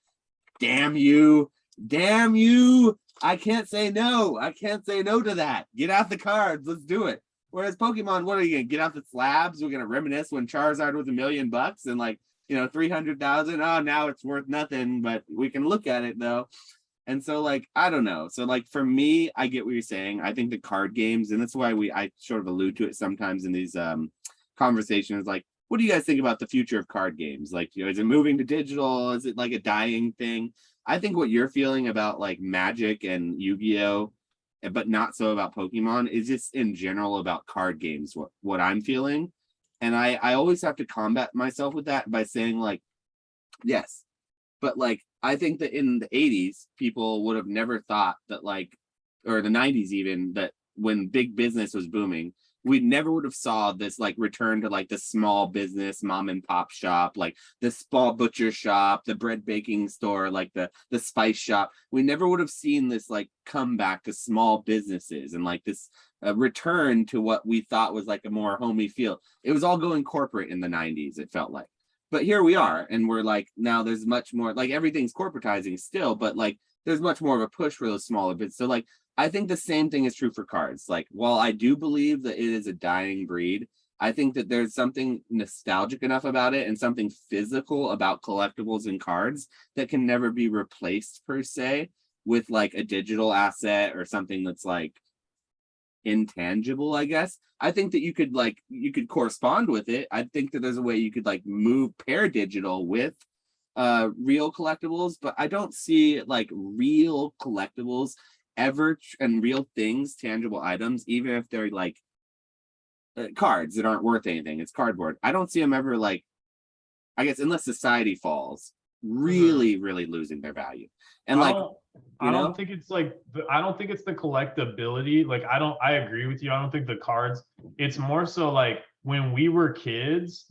"Damn you, damn you! I can't say no. I can't say no to that. Get out the cards. Let's do it." Whereas Pokemon, what are you gonna get out the slabs? We're gonna reminisce when Charizard was $1 million and like 300,000. Oh, now it's worth nothing, but we can look at it though. And so like I don't know. So like for me, I get what you're saying. I think the card games, and that's why I sort of allude to it sometimes in these conversations. Like, what do you guys think about the future of card games? Like, is it moving to digital? Is it like a dying thing? I think what you're feeling about like Magic and Yu-Gi-Oh, but not so about Pokemon, is just in general about card games, what I'm feeling. And I always have to combat myself with that by saying like, yes, but like I think that in the 80s, people would have never thought that like, or the 90s even, that when big business was booming, we never would have saw this like return to like the small business mom and pop shop, like the small butcher shop, the bread baking store, like the spice shop. We never would have seen this like come back to small businesses and like this return to what we thought was like a more homey feel. It was all going corporate in the 90s, it felt like. But here we are, and we're like, now there's much more, like everything's corporatizing still, but like there's much more of a push for those smaller bits. So like I think the same thing is true for cards. Like, while I do believe that it is a dying breed, I think that there's something nostalgic enough about it and something physical about collectibles and cards that can never be replaced per se with like a digital asset or something that's like intangible, I guess. I think that you could correspond with it. I think that there's a way you could like move pair digital with real collectibles, but I don't see like real collectibles ever and real things, tangible items, even if they're like cards that aren't worth anything. It's cardboard. I don't see them ever like, I guess, unless society falls, really losing their value. And like I don't think it's like I don't think it's the collectability. Like I agree with you. I don't think the cards. It's more so like when we were kids.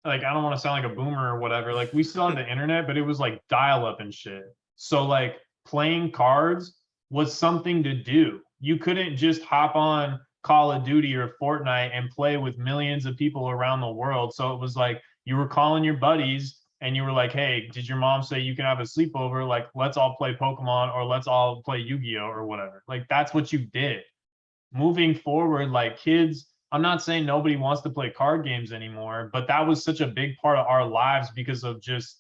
Like I don't want to sound like a boomer or whatever. Like we still had the internet, but it was like dial up and shit. So like playing cards was something to do. You couldn't just hop on Call of Duty or Fortnite and play with millions of people around the world. So it was like you were calling your buddies and you were like, "Hey, did your mom say you can have a sleepover? Like, let's all play Pokemon or let's all play Yu-Gi-Oh or whatever." Like that's what you did. Moving forward, like kids, I'm not saying nobody wants to play card games anymore, but that was such a big part of our lives because of just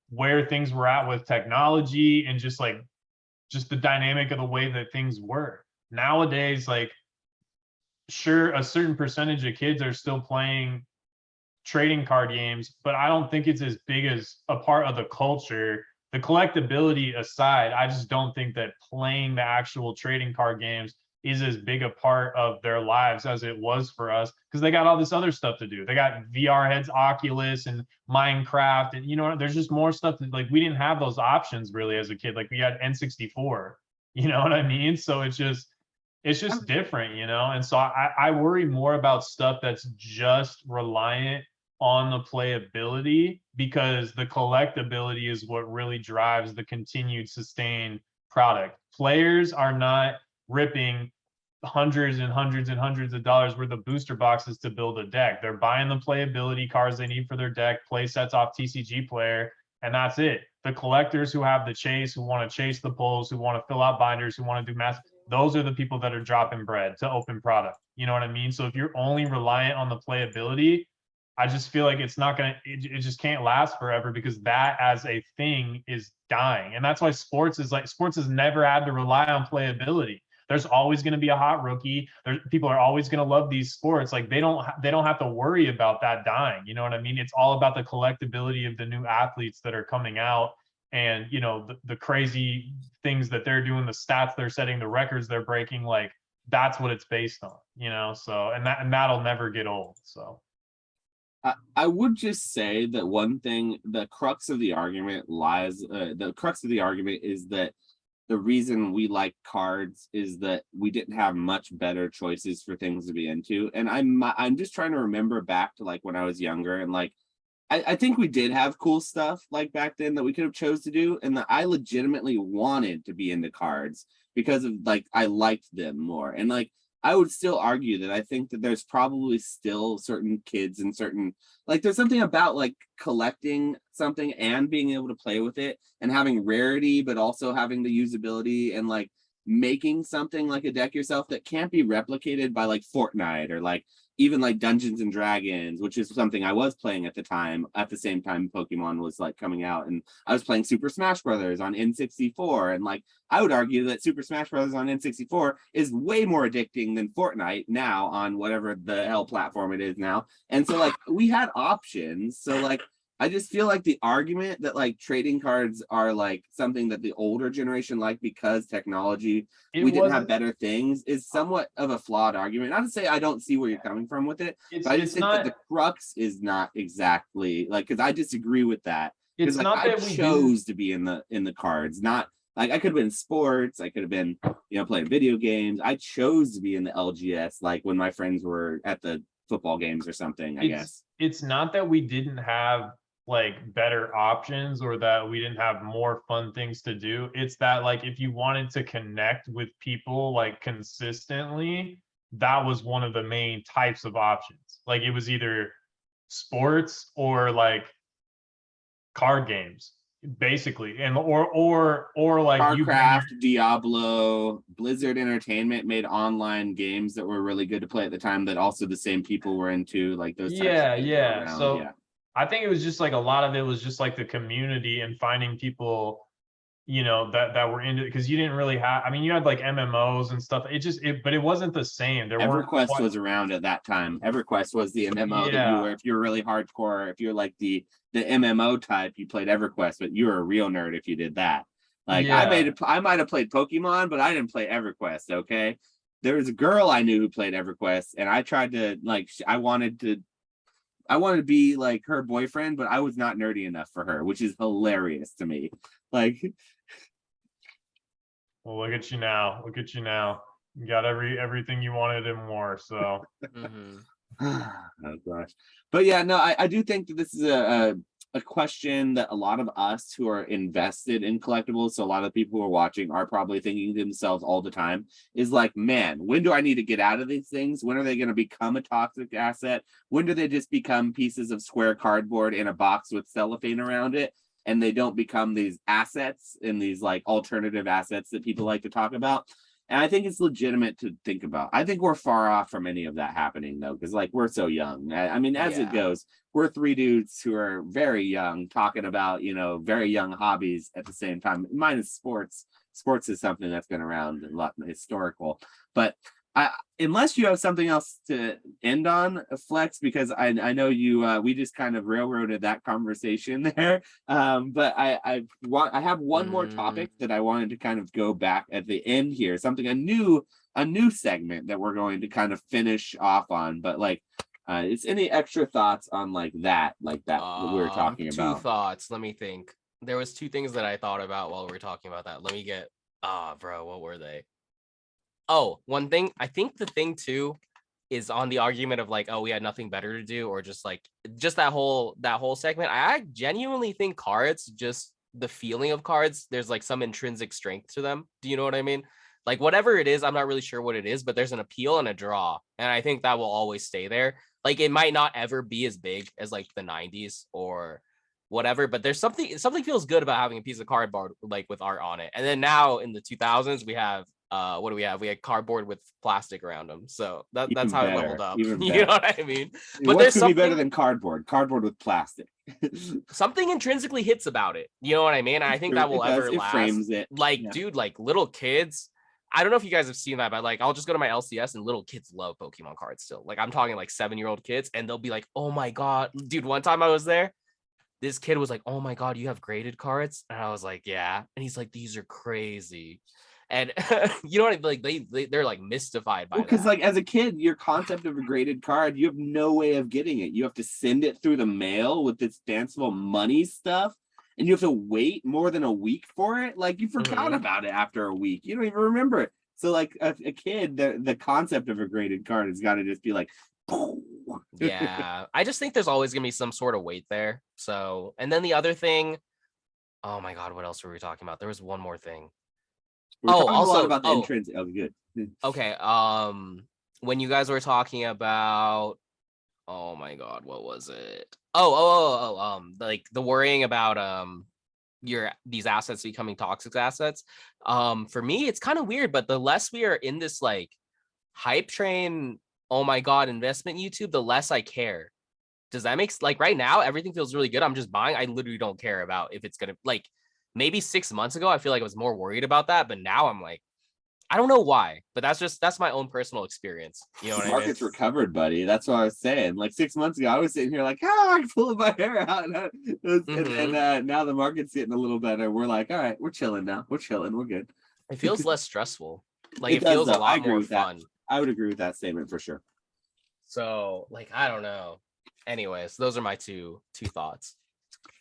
where things were at with technology and just the dynamic of the way that things were. Nowadays, like sure, a certain percentage of kids are still playing trading card games, but I don't think it's as big as a part of the culture. The collectability aside, I just don't think that playing the actual trading card games is as big a part of their lives as it was for us because they got all this other stuff to do. They got VR heads, Oculus, and Minecraft, and there's just more stuff that like we didn't have those options really as a kid. Like we had N64, you know what I mean? So it's just different, And so I worry more about stuff that's just reliant on the playability because the collectability is what really drives the continued sustained product. Players are not ripping hundreds and hundreds and hundreds of dollars worth of booster boxes to build a deck. They're buying the playability cards they need for their deck, play sets off TCG Player, and that's it. The collectors who have the chase, who want to chase the pulls, who want to fill out binders, who want to do mass, those are the people that are dropping bread to open product. You know what I mean? So if you're only reliant on the playability, I just feel like it's not going to, it just can't last forever because that as a thing is dying. And that's why sports has never had to rely on playability. there's always going to be a hot rookie. People are always going to love these sports. Like they don't have to worry about that dying. You know what I mean? It's all about the collectability of the new athletes that are coming out, and you know, the crazy things that they're doing, the stats they're setting, the records they're breaking. Like that's what it's based on, you know. So and that'll never get old. So I would just say that one thing, the crux of the argument is that the reason we like cards is that we didn't have much better choices for things to be into. And I'm just trying to remember back to like when I was younger, and like I think we did have cool stuff like back then that we could have chose to do, and that I legitimately wanted to be into cards because of like I liked them more. And like I would still argue that I think that there's probably still certain kids and certain, like there's something about like collecting something and being able to play with it and having rarity, but also having the usability and like making something like a deck yourself that can't be replicated by like Fortnite or like even like Dungeons and Dragons, which is something I was playing at the time, at the same time Pokemon was like coming out, and I was playing Super Smash Brothers on N64, and like I would argue that Super Smash Brothers on N64 is way more addicting than Fortnite now on whatever the hell platform it is now. And so like we had options. So like I just feel like the argument that like trading cards are like something that the older generation liked because technology, we didn't have better things, is somewhat of a flawed argument. Not to say I don't see where you're coming from with it, but I just think that the crux is not exactly like, because I disagree with that. Because like I chose to be in the cards, not like I could have been in sports, I could have been, you know, playing video games. I chose to be in the LGS, like when my friends were at the football games or something, I guess. It's not that we didn't have like better options or that we didn't have more fun things to do. It's that like if you wanted to connect with people like consistently, that was one of the main types of options. Like it was either sports or like card games basically, and or like Starcraft, Diablo, Blizzard Entertainment made online games that were really good to play at the time that also the same people were into, like those types of things around. So I think it was just like a lot of it was just like the community and finding people, you know, that were into it, because you didn't really have, I mean, you had like MMOs and stuff. But it wasn't the same. EverQuest was around at that time. EverQuest was the MMO that you were, if you're really hardcore, if you're like the MMO type, you played EverQuest, but you were a real nerd if you did that. Like I might have played Pokemon, but I didn't play EverQuest. Okay, there was a girl I knew who played EverQuest, and I tried to like I wanted to be like her boyfriend, but I was not nerdy enough for her, which is hilarious to me. Like, well, look at you now. Look at you now. You got everything you wanted and more. So, oh gosh, but yeah, no, I do think that this is a question that a lot of us who are invested in collectibles, so a lot of people who are watching are probably thinking to themselves all the time, is like, man, when do I need to get out of these things? When are they going to become a toxic asset? When do they just become pieces of square cardboard in a box with cellophane around it, and they don't become these assets and these like alternative assets that people like to talk about? And I think it's legitimate to think about. I think we're far off from any of that happening, though, because like we're so young. I mean, as it goes, we're three dudes who are very young talking about, you know, very young hobbies at the same time. Minus sports. Sports is something that's been around a lot, historical. But unless you have something else to end on, Flex, because I know you we just kind of railroaded that conversation there. But I have one more topic that I wanted to kind of go back at the end here, something a new segment that we're going to kind of finish off on. But like it's any extra thoughts on like that we were talking about? Two thoughts. Let me think. There was two things that I thought about while we were talking about that. Let me get bro, what were they? Oh, one thing, I think the thing too is on the argument of like, oh, we had nothing better to do, or just that whole segment. I genuinely think cards, just the feeling of cards, there's like some intrinsic strength to them. Do you know what I mean? Like whatever it is, I'm not really sure what it is, but there's an appeal and a draw. And I think that will always stay there. Like it might not ever be as big as like the 90s or whatever, but there's something feels good about having a piece of cardboard like with art on it. And then now in the 2000s, we have what do we have? We had cardboard with plastic around them. So that's how it leveled up. You know what I mean? But there's something better than cardboard with plastic. Something intrinsically hits about it. You know what I mean? I think that will ever last. Frames it. Like, dude, like little kids, I don't know if you guys have seen that, but like I'll just go to my LCS and little kids love Pokemon cards still. Like I'm talking like 7-year-old kids, and they'll be like, "Oh my god, dude!" One time I was there, this kid was like, "Oh my god, you have graded cards?" And I was like, "Yeah." And he's like, "These are crazy." And you know what I mean? Like they're like mystified by Well, because that. like as a kid, your concept of a graded card, you have no way of getting it. You have to send it through the mail with this fanciful money stuff, and you have to wait more than a week for it. Like you forgot Mhm. about it after a week. You don't even remember it. So like a kid, the concept of a graded card has got to just be like, Yeah, I just think there's always gonna be some sort of weight there. So, and then the other thing, oh my god, what else were we talking about? There was one more thing. We're Oh, talking a lot also, about the intrinsic. Oh, good. okay. When you guys were talking about, oh my god, what was it? Like the worrying about these assets becoming toxic assets. For me, it's kind of weird, but the less we are in this like hype train, oh my god, investment YouTube, the less I care. Does that make like right now everything feels really good? I'm just buying. I literally don't care about if it's gonna like maybe 6 months ago I feel like I was more worried about that, but now I'm like, I don't know why, but that's my own personal experience. You know what The I mean? market's recovered, buddy. That's what I was saying. Like 6 months ago, I was sitting here like, oh, I'm pulling my hair out. And then now the market's getting a little better. We're like, all right, we're chilling now. We're chilling. We're good. It feels less stressful. Like It it does, feels a though. I lot agree more with that. fun. I would agree with that statement for sure. So like I don't know. Anyways, those are my two thoughts.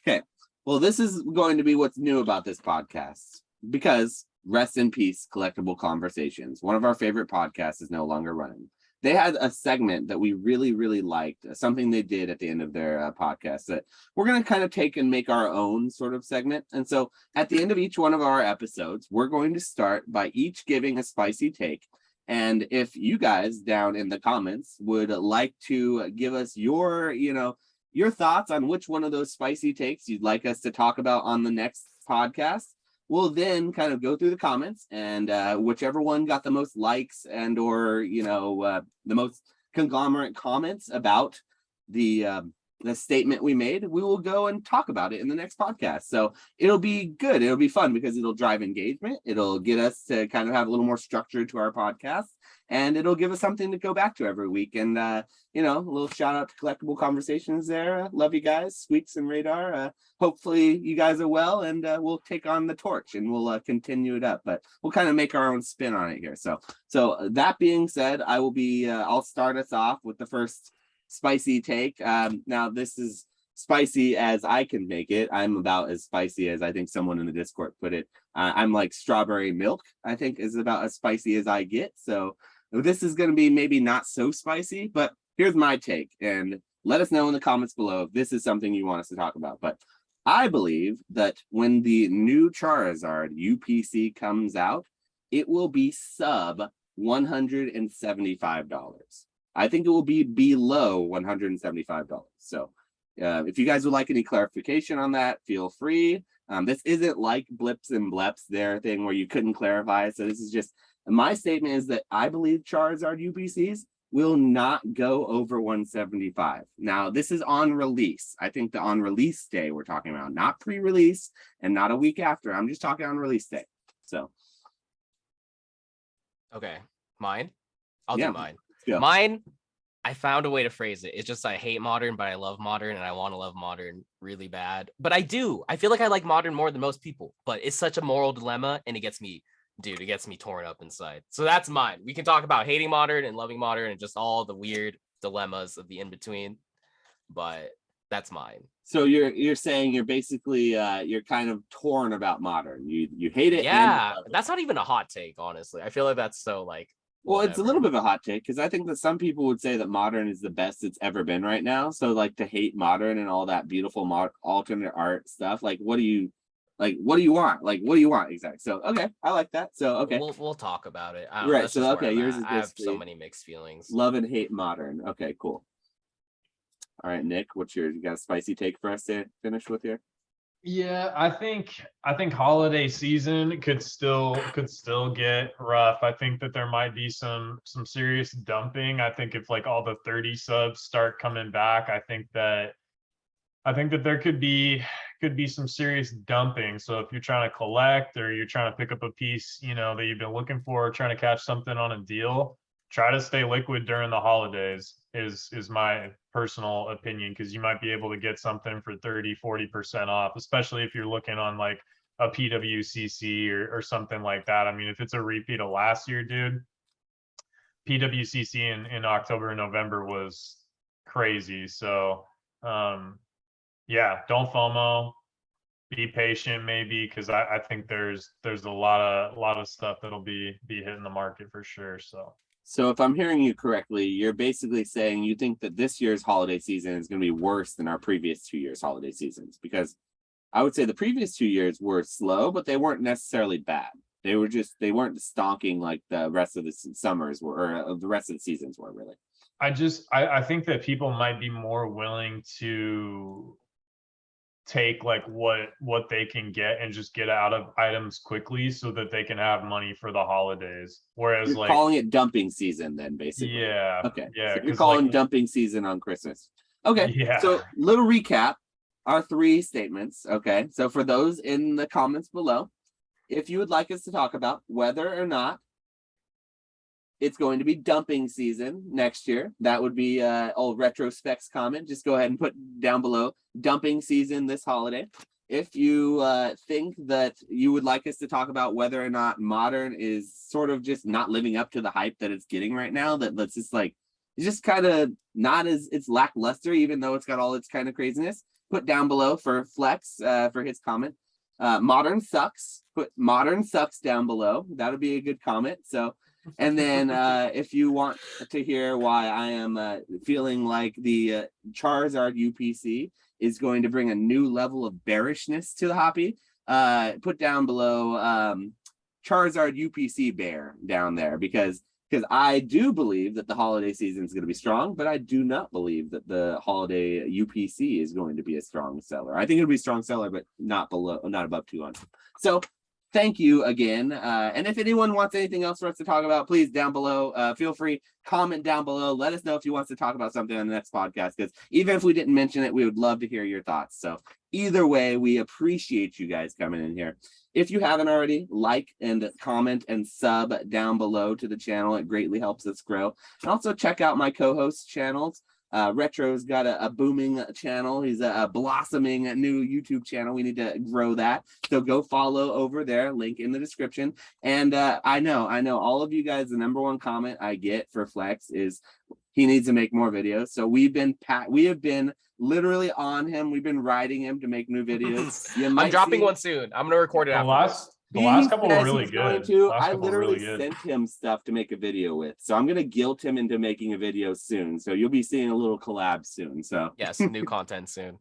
Okay. Well, this is going to be what's new about this podcast because rest in peace, Collectible Conversations. One of our favorite podcasts is no longer running. They had a segment that we really, really liked, something they did at the end of their podcast that we're going to kind of take and make our own sort of segment. And so at the end of each one of our episodes, we're going to start by each giving a spicy take. And if you guys down in the comments would like to give us your, your thoughts on which one of those spicy takes you'd like us to talk about on the next podcast, we'll then kind of go through the comments, and whichever one got the most likes and or the most conglomerate comments about the statement we made, we will go and talk about it in the next podcast. So it'll be good. It'll be fun because it'll drive engagement. It'll get us to kind of have a little more structure to our podcast, and it'll give us something to go back to every week. And a little shout out to Collectible Conversations there. Love you guys, Squeaks and Radar. Hopefully you guys are well, and we'll take on the torch and we'll continue it up, but we'll kind of make our own spin on it here. So that being said, I'll start us off with the first spicy take. Now this is spicy as I can make it. I'm about as spicy as I think someone in the Discord put it. I'm like strawberry milk, I think, is about as spicy as I get. So this is going to be maybe not so spicy, but here's my take, and let us know in the comments below if this is something you want us to talk about. But I believe that when the new Charizard UPC comes out, it will be sub $175. I think it will be below $175. So if you guys would like any clarification on that, feel free. This isn't like blips and bleps, their thing where you couldn't clarify. So this is just, my statement is that I believe Charizard UPCs will not go over 175. Now, this is on release. I think the on release day we're talking about, not pre-release and not a week after. I'm just talking on release day. So. Okay, mine. I'll Yeah. do mine. Yeah. Mine, I found a way to phrase it. It's just I hate modern, but I love modern, and I want to love modern really bad. But I do. I feel like I like modern more than most people, but it's such a moral dilemma, and it gets me torn up inside. So that's mine. We can talk about hating modern and loving modern and just all the weird dilemmas of the in-between, but that's mine. So you're saying you're basically you're kind of torn about modern. You hate it. Yeah, and that's not even a hot take, honestly. I feel like that's so like well, it's a little whatever. bit of a hot take because I think that some people would say that modern is the best it's ever been right now. So like to hate modern and all that beautiful alternate art stuff, like what do you want? Like what do you want exactly? So okay, I like that. So okay, We'll talk about it. I don't know, right. that's So just where okay, I'm yours at. is I have so basically many mixed feelings. love and hate modern. Okay, cool. All right, Nick, what's yours? You got a spicy take for us to finish with here? Yeah, I think holiday season could still get rough. I think that there might be some serious dumping. I think if like all the 30 subs start coming back, I think that I think that there could be some serious dumping. So if you're trying to collect or you're trying to pick up a piece, you know, that you've been looking for, trying to catch something on a deal, try to stay liquid during the holidays is my personal opinion, because you might be able to get something for 30-40% off, especially if you're looking on like a PWCC or something like that. I mean, if it's a repeat of last year, dude, PWCC in October and November was crazy. So yeah, don't FOMO. Be patient, maybe, because I think there's a lot of stuff that'll be hitting the market for sure. So if I'm hearing you correctly, you're basically saying you think that this year's holiday season is going to be worse than our previous 2 years' holiday seasons, because I would say the previous 2 years were slow, but they weren't necessarily bad. They weren't stonking like the rest of the summers were, or the rest of the seasons were, really. I think that people might be more willing to take like what they can get and just get out of items quickly so that they can have money for the holidays. Whereas, you're like, calling it dumping season then, basically. Yeah. Okay. Yeah. So you're calling like, dumping season on Christmas. Okay. Yeah. So little recap, our 3 statements. Okay. So for those in the comments below, if you would like us to talk about whether or not it's going to be dumping season next year, that would be old retro specs comment. Just go ahead and put down below dumping season this holiday. If you think that you would like us to talk about whether or not modern is sort of just not living up to the hype that it's getting right now, that let's just like, it's just kind of not as, it's lackluster, even though it's got all its kind of craziness, put down below for Flex for his comment. Modern sucks, put modern sucks down below. That would be a good comment. So, and then if you want to hear why I am feeling like the Charizard UPC is going to bring a new level of bearishness to the hobby, put down below Charizard UPC bear down there, because I do believe that the holiday season is going to be strong, but I do not believe that the holiday UPC is going to be a strong seller. I think it'll be a strong seller, but not above 200. So thank you again. And if anyone wants anything else for us to talk about, please down below, feel free, comment down below. Let us know if you want to talk about something on the next podcast, because even if we didn't mention it, we would love to hear your thoughts. So either way, we appreciate you guys coming in here. If you haven't already, like and comment and sub down below to the channel. It greatly helps us grow. And also check out my co-host channels. Retro's got a booming channel. He's a blossoming new YouTube channel. We need to grow that. So go follow over there. Link in the description. And I know all of you guys, the #1 comment I get for Flex is he needs to make more videos. So we have been literally on him. We've been riding him to make new videos. I'm dropping one soon. I'm gonna record it afterwards. The last couple were really good. I literally sent him stuff to make a video with, so I'm gonna guilt him into making a video soon. So you'll be seeing a little collab soon. So yes, new content soon.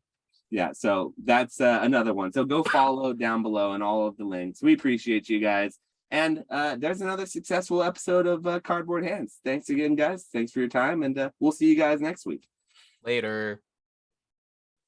Yeah, so that's another one. So go follow down below and all of the links. We appreciate you guys. And there's another successful episode of Cardboard Hands. Thanks again, guys. Thanks for your time, and we'll see you guys next week. Later.